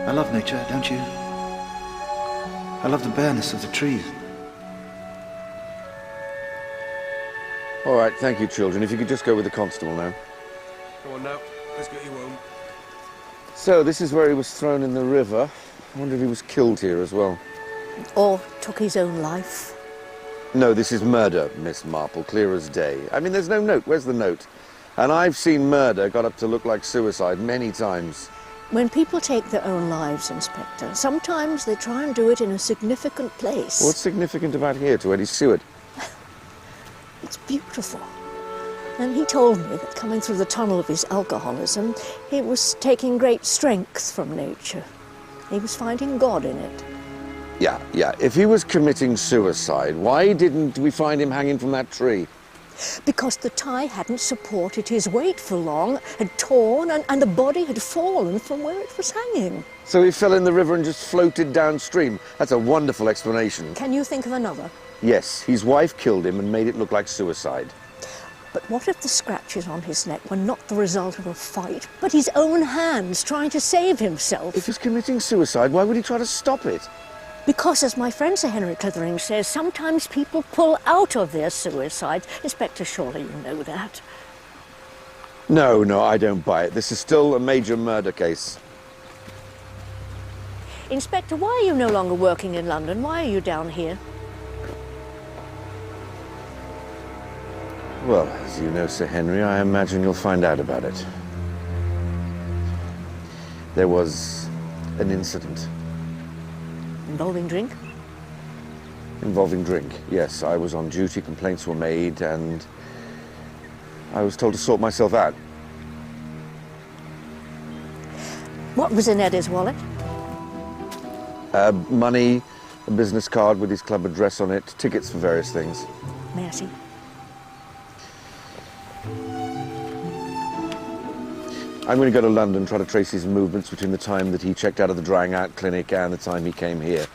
I love nature, don't you? I love the bareness of the trees. All right, thank you, children. If you could just go with the constable now. Go on now. Let's get you home. So, this is where he was thrown in the river. I wonder if he was killed here as well. Or took his own life? No, this is murder, Miss Marple, clear as day. I mean, there's no note. Where's the note? And I've seen murder got up to look like suicide many times. When people take their own lives, Inspector, sometimes they try and do it in a significant place. What's significant about here to Eddie Stewart? It's beautiful. And he told me that coming through the tunnel of his alcoholism, he was taking great strength from nature. He was finding God in it. Yeah. If he was committing suicide, why didn't we find him hanging from that tree? Because the tie hadn't supported his weight for long, had torn, and the body had fallen from where it was hanging. So he fell in the river and just floated downstream. That's a wonderful explanation. Can you think of another? Yes, his wife killed him and made it look like suicide. But what if the scratches on his neck were not the result of a fight, but his own hands trying to save himself? If he's committing suicide, why would he try to stop it? Because, as my friend Sir Henry Clithering says, sometimes people pull out of their suicides. Inspector, surely you know that. No, I don't buy it. This is still a major murder case. Inspector, why are you no longer working in London? Why are you down here? Well, as you know, Sir Henry, I imagine you'll find out about it. There was an incident. Involving drink? Involving drink, yes. I was on duty, complaints were made, and I was told to sort myself out. What was in Eddie's wallet? Money, a business card with his club address on it, tickets for various things. May I see? I'm going to go to London, try to trace his movements between the time that he checked out of the drying out clinic and the time he came here.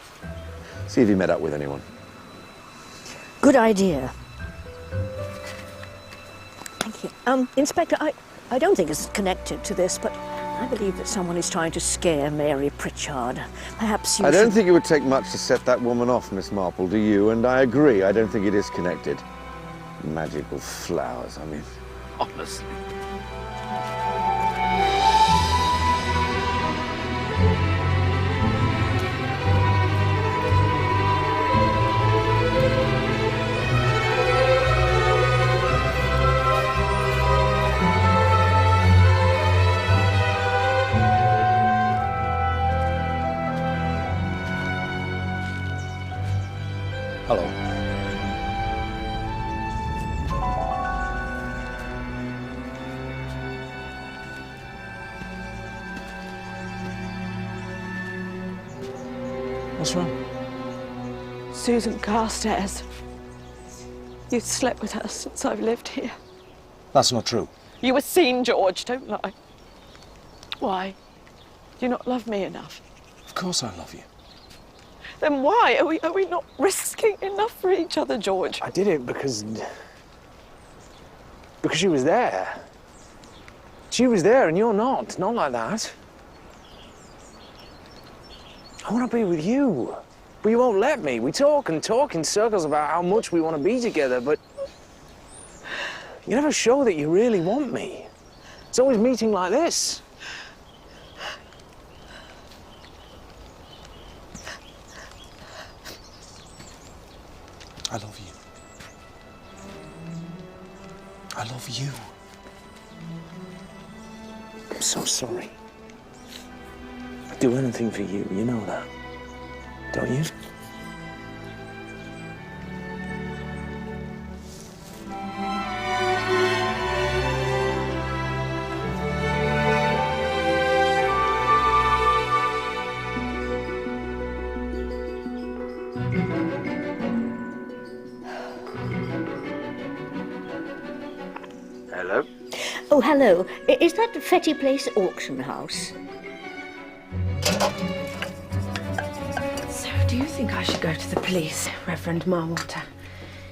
See if he met up with anyone. Good idea. Thank you. Inspector, I don't think it's connected to this, but I believe that someone is trying to scare Mary Pritchard. Perhaps you I don't think it would take much to set that woman off, Miss Marple, do you? And I agree, I don't think it is connected. Magical flowers, I mean, honestly. Hello. What's wrong? Susan Carstairs. You've slept with her since I've lived here. That's not true. You were seen, George, don't lie. Why? Do you not love me enough? Of course I love you. Then why? Are we not risking enough for each other, George? I did it because she was there. She was there and you're not. Not like that. I want to be with you. But you won't let me. We talk and talk in circles about how much we want to be together, but you never show that you really want me. It's always meeting like this. I love you. I love you. I'm so sorry. I'd do anything for you, you know that. Don't you? Hello? Oh, hello. Is that the Fetty Place auction house? So, do you think I should go to the police, Reverend Marwater?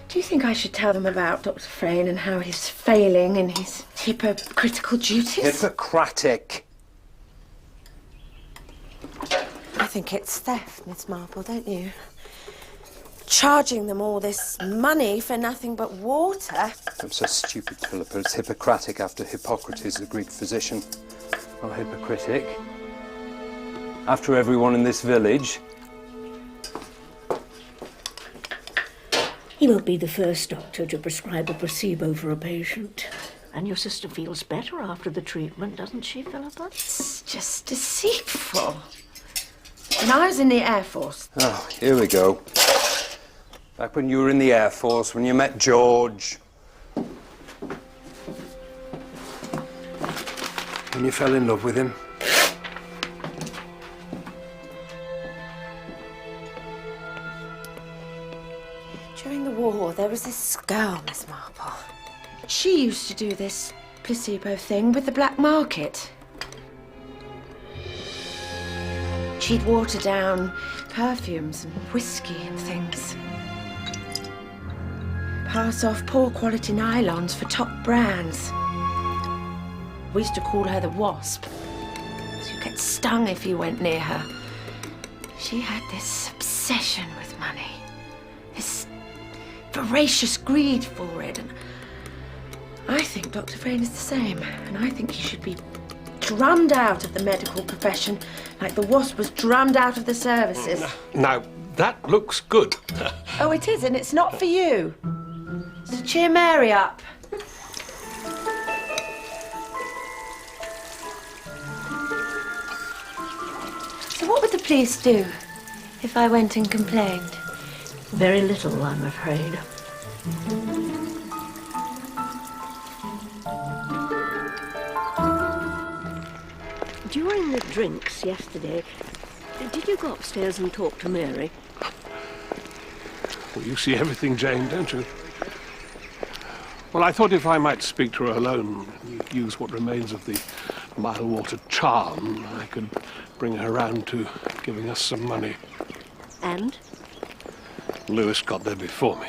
Do you think I should tell them about Dr. Frayne and how he's failing in his hypocritical duties? Hippocratic. I think it's theft, Miss Marple, don't you? Charging them all this money for nothing but water. I'm so stupid, Philippa. It's Hippocratic after Hippocrates, the Greek physician. Not hypocritic. After everyone in this village. He won't be the first doctor to prescribe a placebo for a patient. And your sister feels better after the treatment, doesn't she, Philippa? It's just deceitful. When I was in the Air Force... Oh, here we go. Back when you were in the Air Force, when you met George. When you fell in love with him. During the war, there was this girl, Miss Marple. She used to do this placebo thing with the black market. She'd water down perfumes and whiskey and things. Pass off poor quality nylons for top brands. We used to call her the Wasp. She'd get stung if you went near her. She had this obsession with money, this voracious greed for it, and I think Dr. Frayne is the same, and I think he should be drummed out of the medical profession like the wasp was drummed out of the services. Now, that looks good. Oh, it is, and it's not for you. So cheer Mary up. So what would the police do if I went and complained? Very little, I'm afraid. During the drinks yesterday, did you go upstairs and talk to Mary? Well, you see everything, Jane, don't you? Well, I thought if I might speak to her alone, use what remains of the Milewater charm, I could bring her round to giving us some money. And? Lewis got there before me.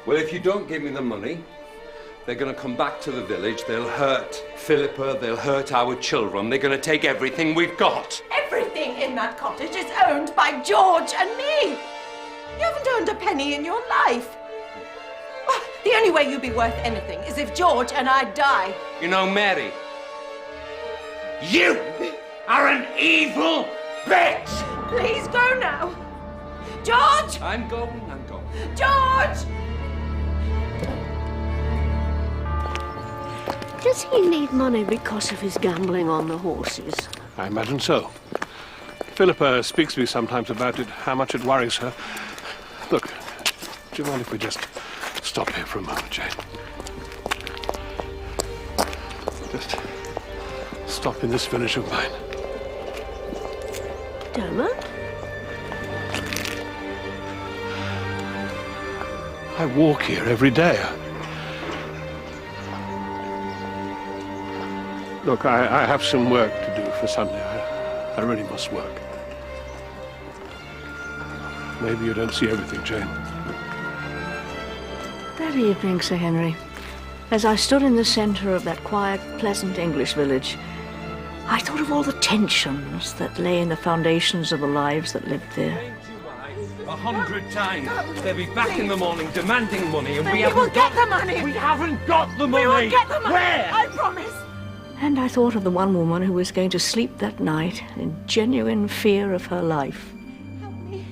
Well, if you don't give me the money, they're going to come back to the village. They'll hurt Philippa. They'll hurt our children. They're going to take everything we've got. Everything in that cottage is owned by George and me. You haven't owned a penny in your life. Oh, the only way you'd be worth anything is if George and I die. You know, Mary, You are an evil bitch! Please go now. George! I'm going. George! Does he need money because of his gambling on the horses? I imagine so. Philippa speaks to me sometimes about it, how much it worries her. Look, do you mind if we just stop here for a moment, Jane? Just stop in this village of mine. Dermot? I walk here every day. Look, I have some work to do for Sunday. I really must work. Maybe you don't see everything, Jane. That evening, Sir Henry, as I stood in the centre of that quiet, pleasant English village, I thought of all the tensions that lay in the foundations of the lives that lived there. 100 times. They'll be back in the morning demanding money, and we will get the money. We haven't got the money. We will get the money. Where? I promise. And I thought of the one woman who was going to sleep that night in genuine fear of her life. Help me.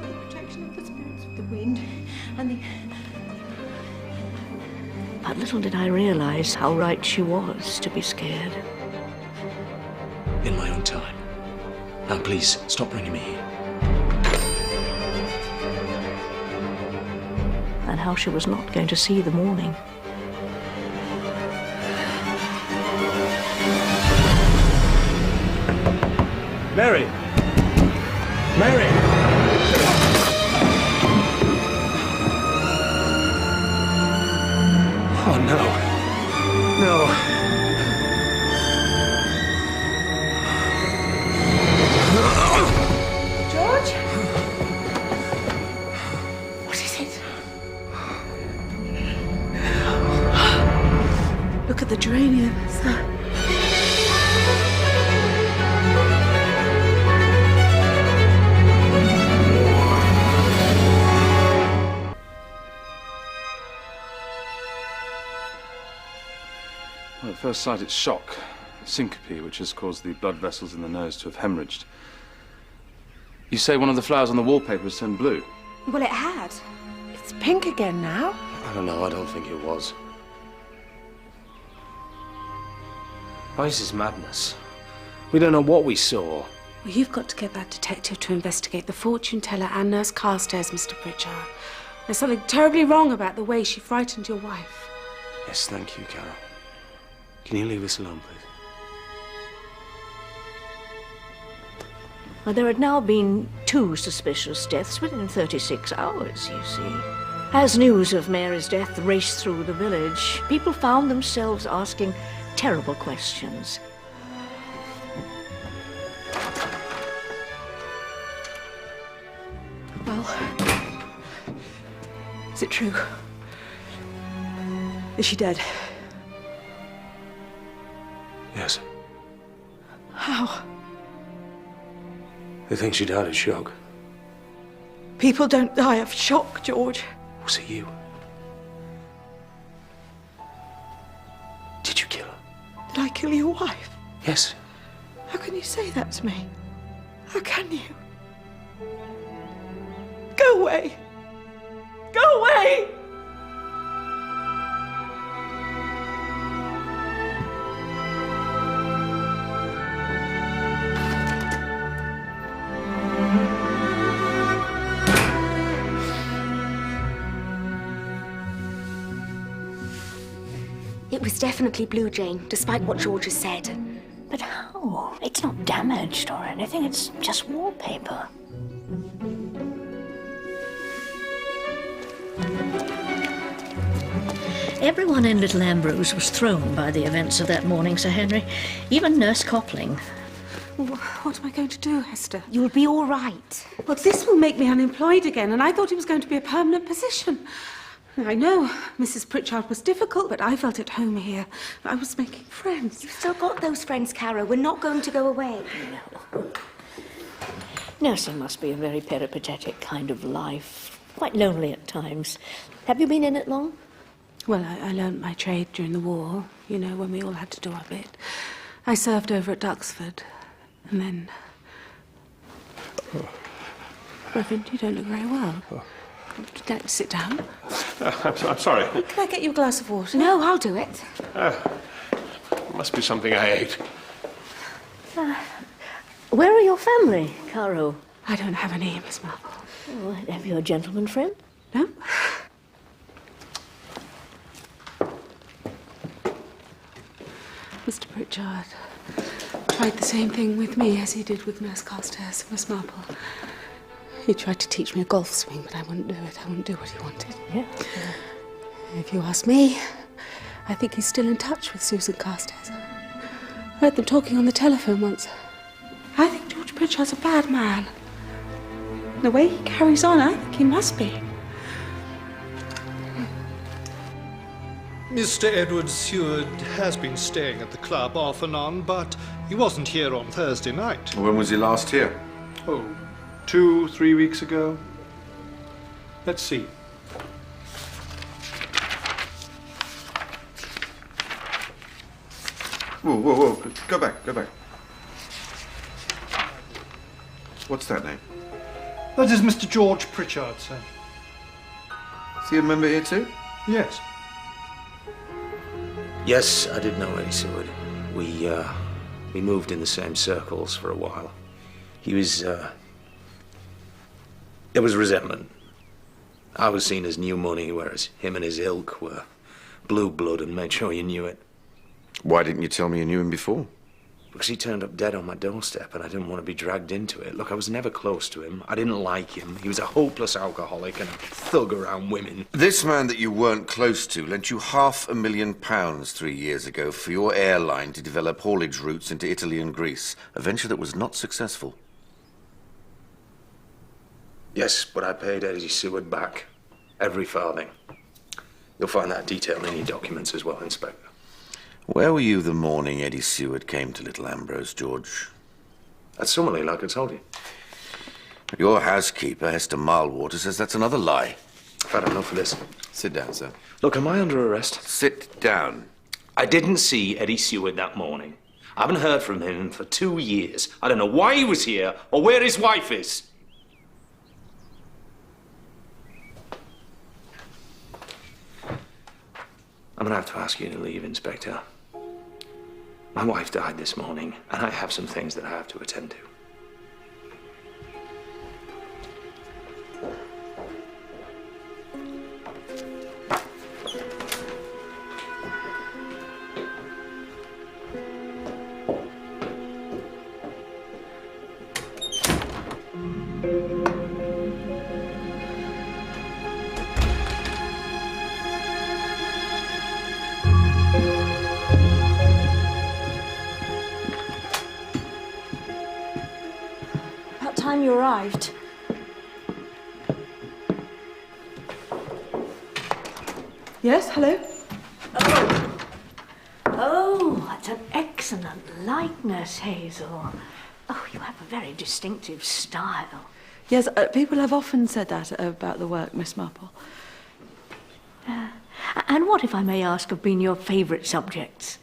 The protection of the spirits of the wind and the... But little did I realise how right she was to be scared. In my own time. Now, please, stop bringing me here. And how she was not going to see the morning. Mary! Mary! Oh, no. No. George? What is it? Look at the geraniums. Well, at first sight, it's shock, syncope, which has caused the blood vessels in the nose to have hemorrhaged. You say one of the flowers on the wallpaper has turned blue? Well, it had. It's pink again now. I don't know, I don't think it was. Oh, this is madness. We don't know what we saw. Well, you've got to get that detective to investigate the fortune teller and Nurse Carstairs, Mr. Pritchard. There's something terribly wrong about the way she frightened your wife. Yes, thank you, Carol. Can you leave us alone, please? Well, there had now been 2 suspicious deaths within 36 hours, you see. As news of Mary's death raced through the village, people found themselves asking terrible questions. Well, is it true? Is she dead? How? They think she died of shock. People don't die of shock, George. Was it you? Did you kill her? Did I kill your wife? Yes. How can you say that to me? How can you? Go away! Go away! It was definitely blue, Jane, despite what George has said. But how? It's not damaged or anything, it's just wallpaper. Everyone in Little Ambrose was thrown by the events of that morning, Sir Henry. Even Nurse Copling. What am I going to do, Hester? You'll be all right. Well, this will make me unemployed again, and I thought it was going to be a permanent position. I know Mrs. Pritchard was difficult, but I felt at home here. I was making friends. You've still got those friends, Cara. We're not going to go away. No. Nursing must be a very peripatetic kind of life. Quite lonely at times. Have you been in it long? Well, I learnt my trade during the war, you know, when we all had to do our bit. I served over at Duxford, and then... Reverend, you don't look very well. Would you like to sit down? I'm sorry. Can I get you a glass of water? No, I'll do it. Must be something I ate. Where are your family, Caro? I don't have any, Miss Marple. Oh, have you a gentleman friend? No. Mr. Pritchard tried the same thing with me as he did with Nurse Carstairs and Miss Marple. He tried to teach me a golf swing, but I wouldn't do it. I wouldn't do what he wanted. Yeah. If you ask me, I think he's still in touch with Susan Carstairs. I heard them talking on the telephone once. I think George Pritchard's a bad man. The way he carries on, I think he must be. Mr. Edward Seward has been staying at the club off and on, but he wasn't here on Thursday night. When was he last here? Oh, 2-3 weeks ago. Let's see. Whoa. Go back. What's that name? That is Mr. George Pritchard, sir. Is he a member here too? Yes. Yes, I did know Eddie Seward. We moved in the same circles for a while. He was, there was resentment. I was seen as new money, whereas him and his ilk were blue blood and made sure you knew it. Why didn't you tell me you knew him before? Because he turned up dead on my doorstep and I didn't want to be dragged into it. Look, I was never close to him. I didn't like him. He was a hopeless alcoholic and a thug around women. This man that you weren't close to lent you £500,000 3 years ago for your airline to develop haulage routes into Italy and Greece, a venture that was not successful. Yes, but I paid Eddie Seward back. Every farthing. You'll find that detail in your documents as well, Inspector. Where were you the morning Eddie Seward came to Little Ambrose, George? At Summerley, like I told you. Your housekeeper, Hester Marlwater, says that's another lie. I've had enough of this. Sit down, sir. Look, am I under arrest? Sit down. I didn't see Eddie Seward that morning. I haven't heard from him for 2 years. I don't know why he was here or where his wife is. I'm gonna have to ask you to leave, Inspector. My wife died this morning, and I have some things that I have to attend to. Time you arrived. Yes, hello? Oh, that's an excellent excellent likeness, Hazel. Oh, you have a very distinctive style. Yes, people have often said that about the work, Miss Marple. And what, if I may ask, have been your favourite subjects?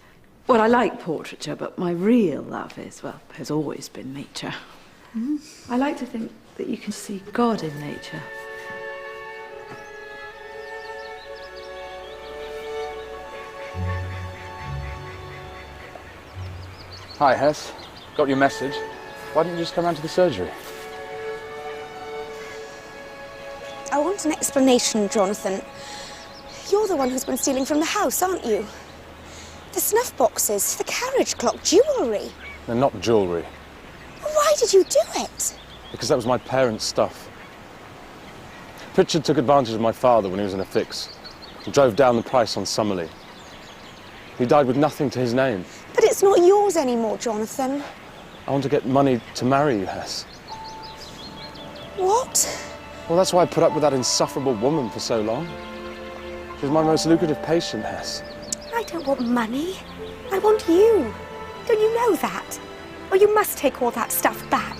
Well, I like portraiture, but my real love has always been nature. Mm. I like to think that you can see God in nature. Hi, Hess. Got your message. Why didn't you just come round to the surgery? I want an explanation, Jonathan. You're the one who's been stealing from the house, aren't you? The snuff boxes, the carriage clock, jewellery. They're not jewellery. Why did you do it? Because that was my parents' stuff. Pritchard took advantage of my father when he was in a fix. He drove down the price on Summerlee. He died with nothing to his name. But it's not yours anymore, Jonathan. I want to get money to marry you, Hess. What? Well, that's why I put up with that insufferable woman for so long. She was my most lucrative patient, Hess. I don't want money. I want you. Don't you know that? Or you must take all that stuff back.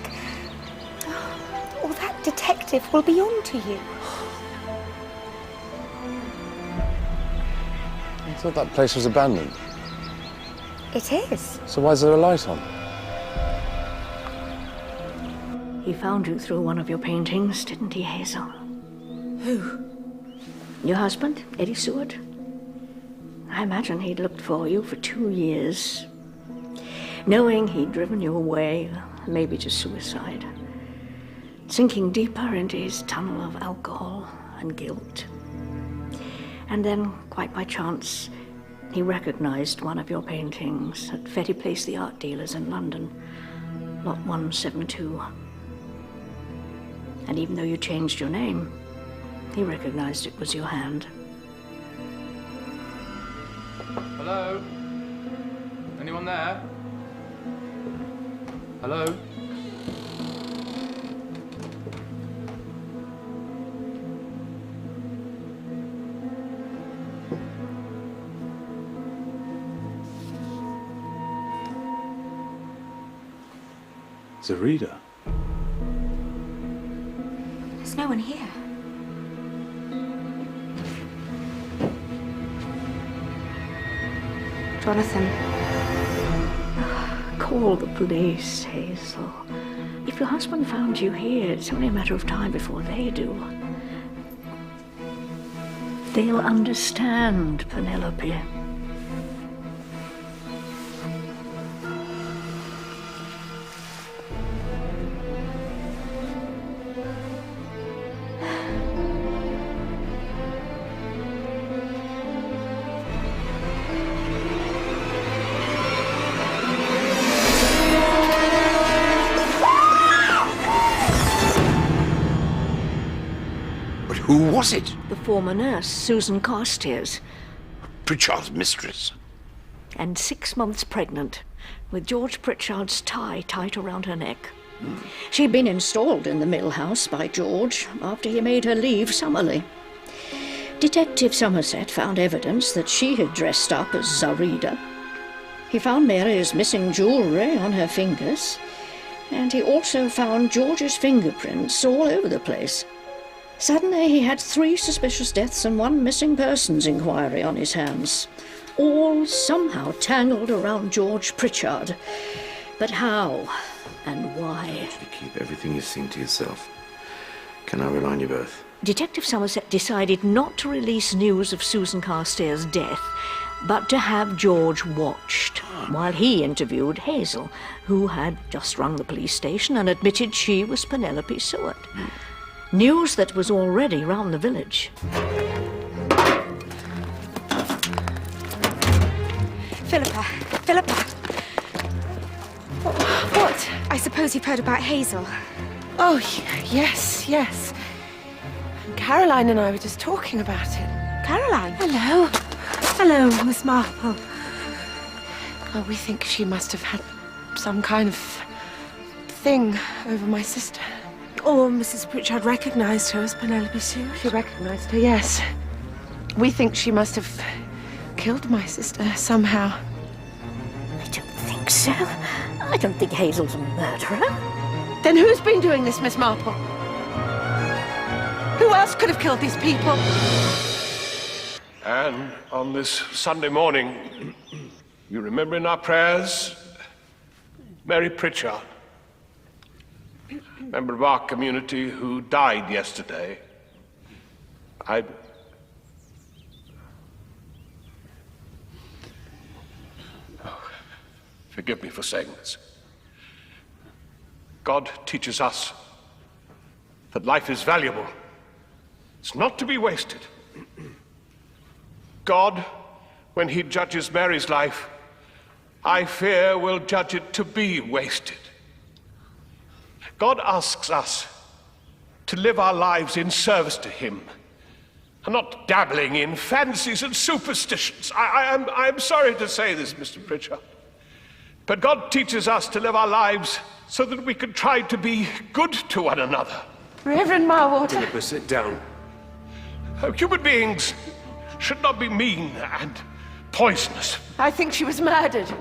Or that detective will be on to you. I thought that place was abandoned. It is. So why is there a light on? He found you through one of your paintings, didn't he, Hazel? Who? Your husband, Eddie Seward. I imagine he'd looked for you for 2 years, knowing he'd driven you away, maybe to suicide, sinking deeper into his tunnel of alcohol and guilt. And then, quite by chance, he recognized one of your paintings at Fetty Place, the art dealers in London, lot 172. And even though you changed your name, he recognized it was your hand. Hello? Anyone there? Hello? Zarida? There's no one here. Jonathan, call the police, Hazel. If your husband found you here, it's only a matter of time before they do. They'll understand, Penelope. Who was it? The former nurse, Susan Carstairs. Pritchard's mistress. And 6 months pregnant, with George Pritchard's tie tight around her neck. She'd been installed in the mill house by George after he made her leave Summerlee. Detective Somerset found evidence that she had dressed up as Zarida. He found Mary's missing jewellery on her fingers, and he also found George's fingerprints all over the place. Suddenly, he had 3 suspicious deaths and 1 missing persons inquiry on his hands, all somehow tangled around George Pritchard. But how and why? I want you to keep everything you've seen to yourself. Can I rely on you both? Detective Somerset decided not to release news of Susan Carstairs' death, but to have George watched while he interviewed Hazel, who had just rung the police station and admitted she was Penelope Seward. News that was already round the village. Philippa. What? I suppose you've heard about Hazel. Oh, yes. Caroline and I were just talking about it. Caroline? Hello, Miss Marple. Oh, we think she must have had some kind of thing over my sister. Or Mrs. Pritchard recognised her as Penelope Seward. She recognised her, yes. We think she must have killed my sister somehow. I don't think think so. I don't think Hazel's a murderer. Then who's been doing this, Miss Marple? Who else could have killed these people? And on this Sunday morning, you remember in our prayers, Mary Pritchard, member of our community who died yesterday. Forgive me for saying this. God teaches us that life is valuable. It's not to be wasted. God, when he judges Mary's life, I fear will judge it to be wasted. God asks us to live our lives in service to him, and not dabbling in fancies and superstitions. I'm sorry to say this, Mr. Pritchard, but God teaches us to live our lives so that we can try to be good to one another. Reverend Marwater. Philippa, sit down. Human beings should not be mean and poisonous. I think she was murdered.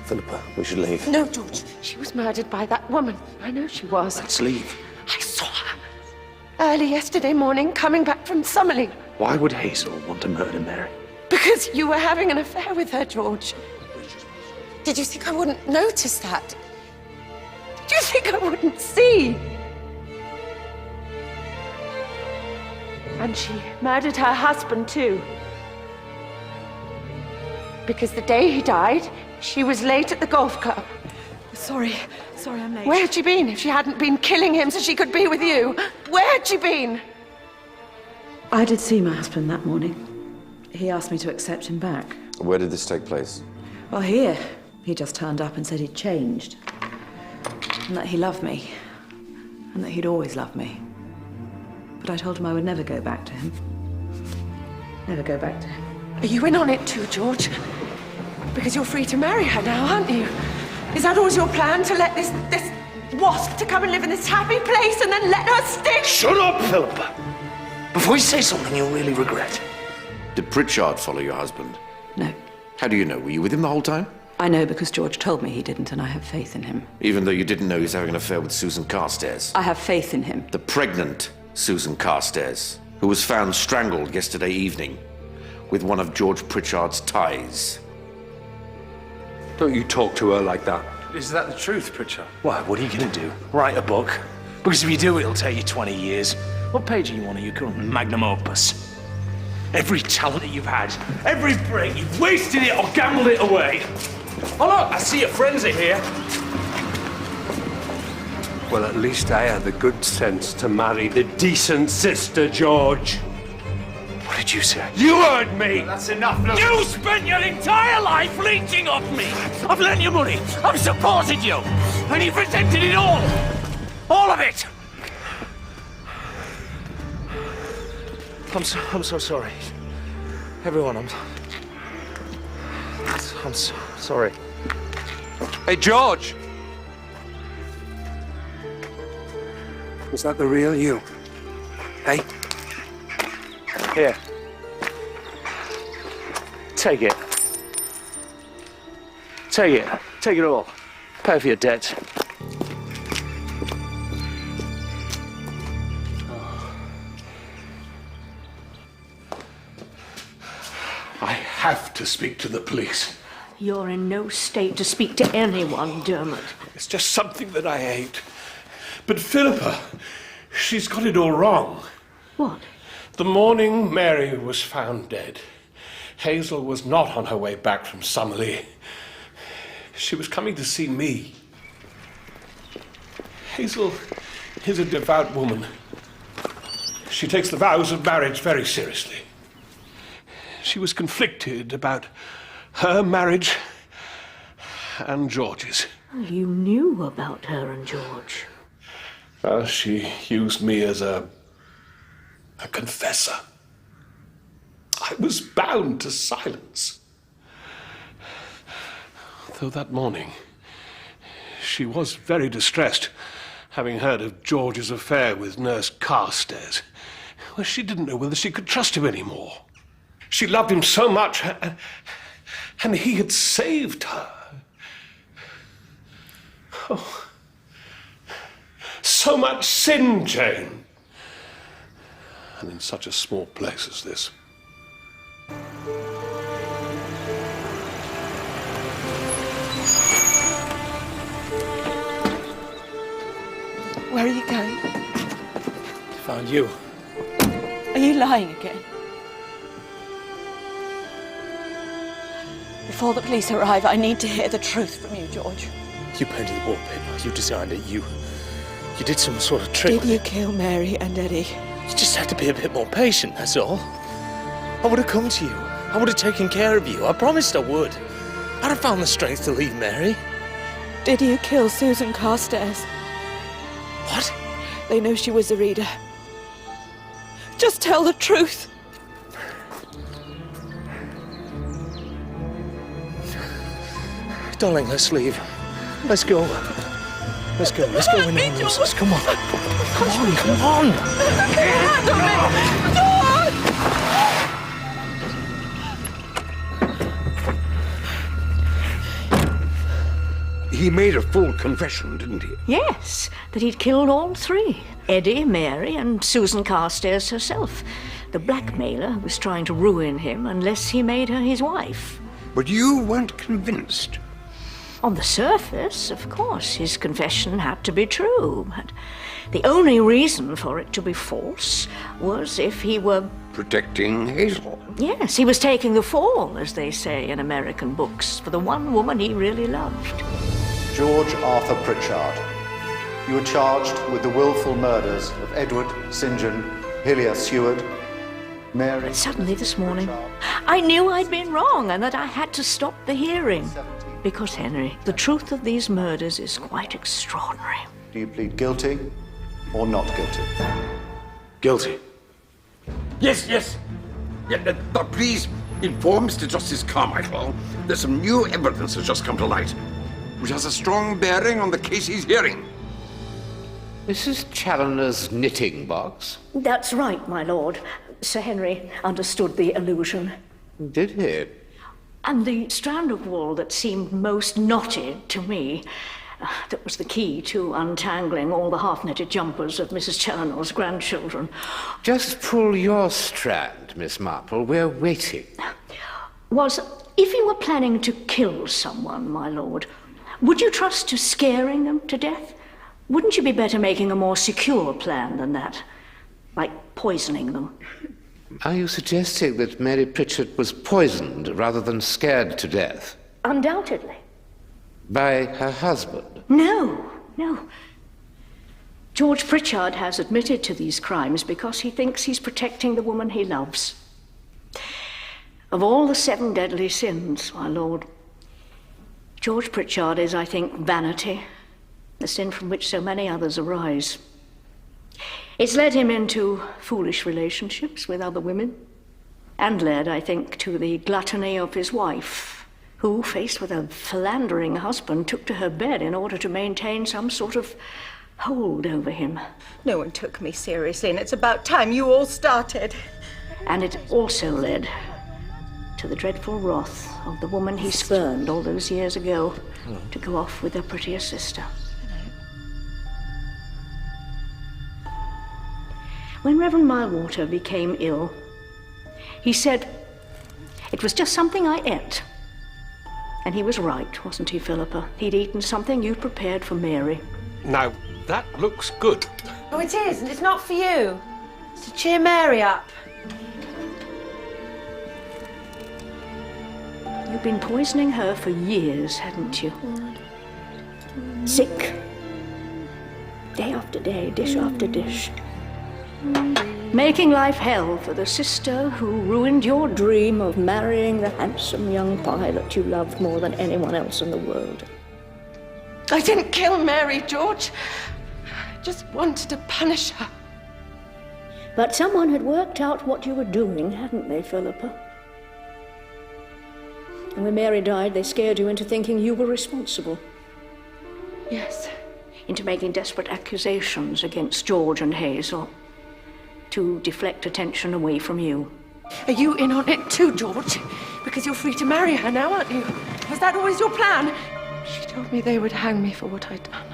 Philippa, we should leave. No, George. She was murdered by that woman. I know she was. Let's leave. I saw her early yesterday morning coming back from Summerley. Why would Hazel want to murder Mary? Because you were having an affair with her, George. Did you think I wouldn't notice that? Did you think I wouldn't see? And she murdered her husband, too. Because the day he died, she was late at the golf club. Sorry, I'm late. Where had she been if she hadn't been killing him so she could be with you? Where had she been? I did see my husband that morning. He asked me to accept him back. Where did this take place? Well, here. He just turned up and said he'd changed. And that he loved me. And that he'd always loved me. But I told him I would never go back to him. Never go back to him. Are you in on it too, George? Because you're free to marry her now, aren't you? Is that always your plan, to let this wasp to come and live in this happy place and then let her stick? Shut up, Philippa! Before you say something you'll really regret. Did Pritchard follow your husband? No. How do you know? Were you with him the whole time? I know because George told me he didn't, and I have faith in him. Even though you didn't know he was having an affair with Susan Carstairs? I have faith in him. The pregnant Susan Carstairs, who was found strangled yesterday evening with one of George Pritchard's ties. Don't you talk to her like that. Is that the truth, Pritchard? Why, what are you going to do? Write a book? Because if you do, it'll take you 20 years. What page are you on in your current magnum opus? Every talent that you've had, every break, you've wasted it or gambled it away. Oh look, I see your friends are here. Well, at least I had the good sense to marry the decent sister, George. What did you say? You heard me! Well, that's enough, look. You spent your entire life leeching off me! I've lent you money, I've supported you, and you've resented it all! All of it! I'm so sorry. Everyone, I'm so sorry. Hey, George! Was that the real you? Hey? Here. Take it. Take it. Take it all. Pay for your debts. I have to speak to the police. You're in no state to speak to anyone, Dermot. It's just something that I ate. But Philippa, she's got it all wrong. What? The morning Mary was found dead, Hazel was not on her way back from Summerley. She was coming to see me. Hazel is a devout woman. She takes the vows of marriage very seriously. She was conflicted about her marriage and George's. You knew about her and George. Well, she used me as a confessor. I was bound to silence. Though that morning, she was very distressed, having heard of George's affair with Nurse Carstairs. Well, she didn't know whether she could trust him anymore. She loved him so much, and he had saved her. Oh, so much sin, Jane. And in such a small place as this. Where are you going? Found you. Are you lying again? Before the police arrive, I need to hear the truth from you, George. You painted the wallpaper. You designed it. You did some sort of trick. Did you kill Mary and Eddie? You just have to be a bit more patient, that's all. I would have come to you. I would have taken care of you. I promised I would. I'd have found the strength to leave Mary. Did you kill Susan Carstairs? What? They know she was a reader. Just tell the truth. Darling, let's leave. Let's go. Let's go. Let's go in the houses. Come on. Come on, come on. He made a full confession, didn't he? Yes, that he'd killed all three. Eddie, Mary, and Susan Carstairs herself. The blackmailer who was trying to ruin him unless he made her his wife. But you weren't convinced. On the surface, of course, his confession had to be true. But the only reason for it to be false was if he were... Protecting Hazel. Yes, he was taking the fall, as they say in American books, for the one woman he really loved. George Arthur Pritchard, you were charged with the willful murders of Edward St John, Hillier Seward, Mary... But suddenly this morning, I knew I'd been wrong and that I had to stop the hearing. Because, Henry, the truth of these murders is quite extraordinary. Do you plead guilty or not guilty? Guilty. Yes, yes. Yeah, but please inform Mr. Justice Carmichael that some new evidence has just come to light, which has a strong bearing on the case he's hearing. Mrs. Challoner's knitting box? That's right, my lord. Sir Henry understood the allusion. Did he? And the strand of wool that seemed most knotted to me, that was the key to untangling all the half-knitted jumpers of Mrs. Challoner's grandchildren. Just pull your strand, Miss Marple. We're waiting. Was, if you were planning to kill someone, my lord, would you trust to scaring them to death? Wouldn't you be better making a more secure plan than that? Like poisoning them? Are you suggesting that Mary Pritchard was poisoned rather than scared to death? Undoubtedly. By her husband? No, no. George Pritchard has admitted to these crimes because he thinks he's protecting the woman he loves. Of all the 7 deadly sins, my lord, George Pritchard is, I think, vanity, the sin from which so many others arise. It's led him into foolish relationships with other women, and led, I think, to the gluttony of his wife, who, faced with a philandering husband, took to her bed in order to maintain some sort of hold over him. No one took me seriously, and it's about time you all started. And it also led to the dreadful wrath of the woman he spurned all those years ago to go off with her prettier sister. When Reverend Milewater became ill, he said, "It was just something I ate." And he was right, wasn't he, Philippa? He'd eaten something you'd prepared for Mary. Now, that looks good. Oh, it is, and it's not for you. It's to cheer Mary up. You've been poisoning her for years, hadn't you? Sick. Day after day, dish after dish. Making life hell for the sister who ruined your dream of marrying the handsome young pilot you loved more than anyone else in the world. I didn't kill Mary, George. I just wanted to punish her. But someone had worked out what you were doing, hadn't they, Philippa? And when Mary died, they scared you into thinking you were responsible. Yes. Into making desperate accusations against George and Hazel to deflect attention away from you. Are you in on it too, George? Because you're free to marry her now, aren't you? Was that always your plan? She told me they would hang me for what I'd done.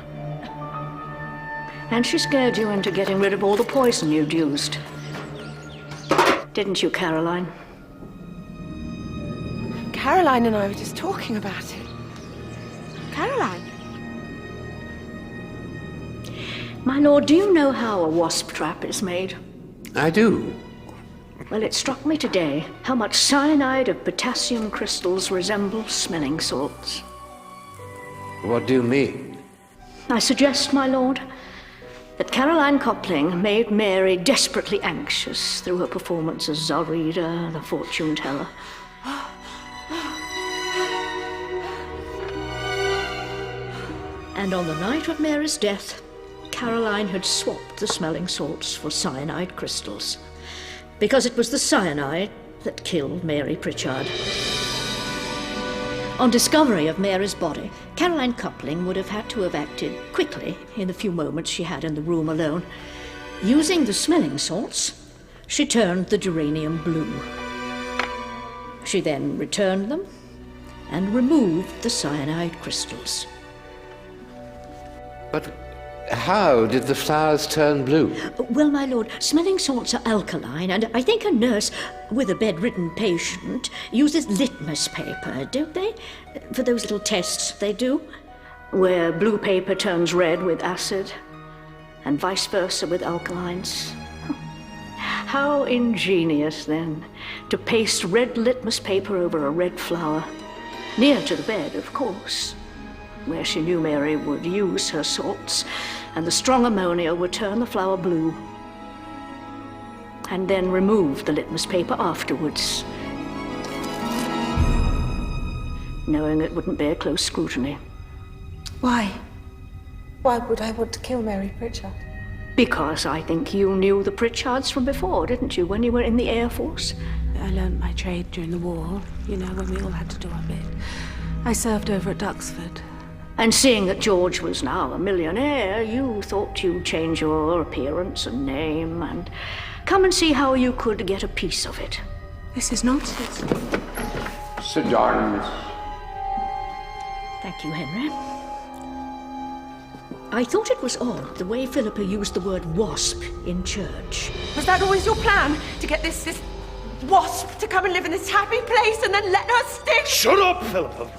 And she scared you into getting rid of all the poison you'd used. Didn't you, Caroline? Caroline and I were just talking about it. Caroline? My lord, do you know how a wasp trap is made? I do. Well, it struck me today how much cyanide of potassium crystals resembles smelling salts. What do you mean? I suggest, my lord, that Caroline Copling made Mary desperately anxious through her performance as Zoraida, the fortune teller. And on the night of Mary's death, Caroline had swapped the smelling salts for cyanide crystals, because it was the cyanide that killed Mary Pritchard. On discovery of Mary's body, Caroline Copling would have had to have acted quickly in the few moments she had in the room alone. Using the smelling salts, she turned the geranium blue. She then returned them and removed the cyanide crystals. But how did the flowers turn blue? Well, my lord, smelling salts are alkaline, and I think a nurse with a bedridden patient uses litmus paper, don't they? For those little tests they do, where blue paper turns red with acid, and vice versa with alkalines. How ingenious, then, to paste red litmus paper over a red flower, near to the bed, of course, where she knew Mary would use her salts, and the strong ammonia would turn the flower blue, and then remove the litmus paper afterwards, knowing it wouldn't bear close scrutiny. Why? Why would I want to kill Mary Pritchard? Because I think you knew the Pritchards from before, didn't you, when you were in the Air Force? I learned my trade during the war, you know, when we all had to do our bit. I served over at Duxford. And seeing that George was now a millionaire, you thought you'd change your appearance and name and come and see how you could get a piece of it. This is nonsense. Sit down, Miss. Thank you, Henry. I thought it was odd the way Philippa used the word wasp in church. Was that always your plan? To get this wasp to come and live in this happy place and then let her stick? Shut up, Philippa!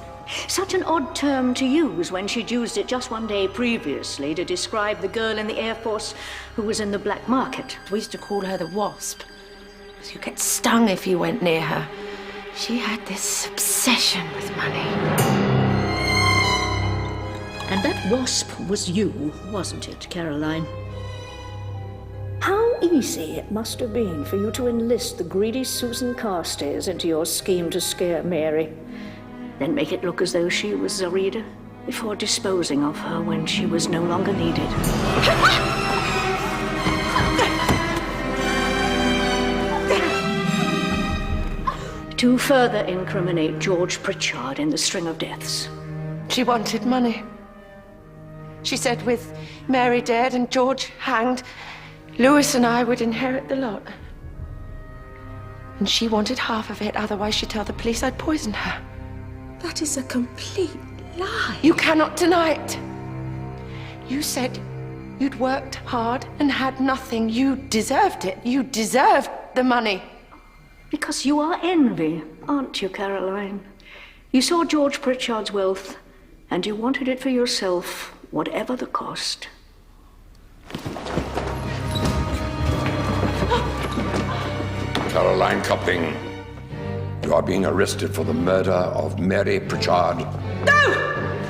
Such an odd term to use when she'd used it just one day previously to describe the girl in the Air Force who was in the black market. We used to call her the Wasp, because you get stung if you went near her. She had this obsession with money. And that wasp was you, wasn't it, Caroline? How easy it must have been for you to enlist the greedy Susan Carstairs into your scheme to scare Mary, then make it look as though she was Zoraida, before disposing of her when she was no longer needed. To further incriminate George Pritchard in the string of deaths. She wanted money. She said with Mary dead and George hanged, Lewis and I would inherit the lot. And she wanted half of it, otherwise she'd tell the police I'd poisoned her. That is a complete lie. You cannot deny it. You said you'd worked hard and had nothing. You deserved it. You deserved the money. Because you are envy, aren't you, Caroline? You saw George Pritchard's wealth, and you wanted it for yourself, whatever the cost. Caroline Copling, you are being arrested for the murder of Mary Pritchard. No!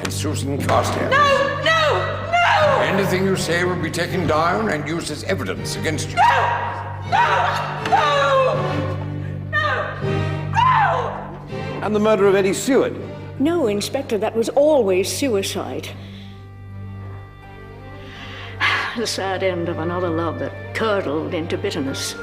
And Susan Carstairs. No! No! No! Anything you say will be taken down and used as evidence against you. No! No! No! No! And the murder of Eddie Seward. No, Inspector, that was always suicide. The sad end of another love that curdled into bitterness.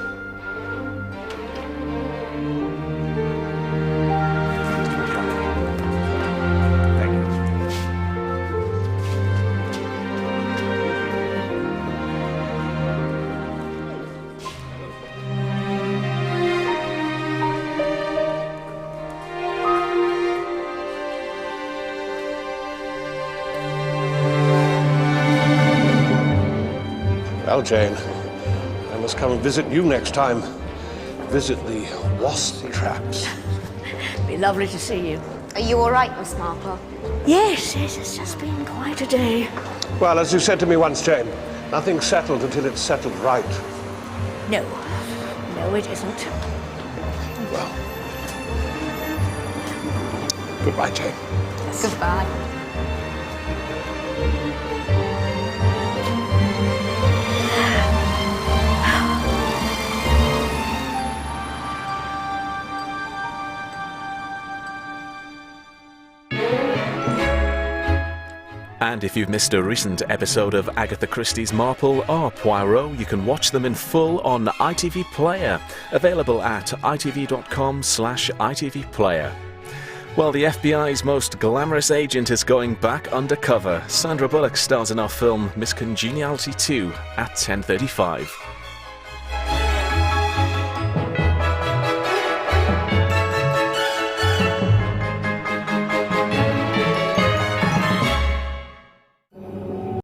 Well, Jane, I must come and visit you next time. Visit the wasp traps. Be lovely to see you. Are you all right, Miss Marple? Yes, it's just been quite a day. Well, as you said to me once, Jane, nothing's settled until it's settled right. No, it isn't. Well, goodbye, Jane. Goodbye. And if you've missed a recent episode of Agatha Christie's Marple or Poirot, you can watch them in full on ITV Player, available at itv.com/ITV Player. Well, the FBI's most glamorous agent is going back undercover. Sandra Bullock stars in our film Miss Congeniality 2 at 10:35.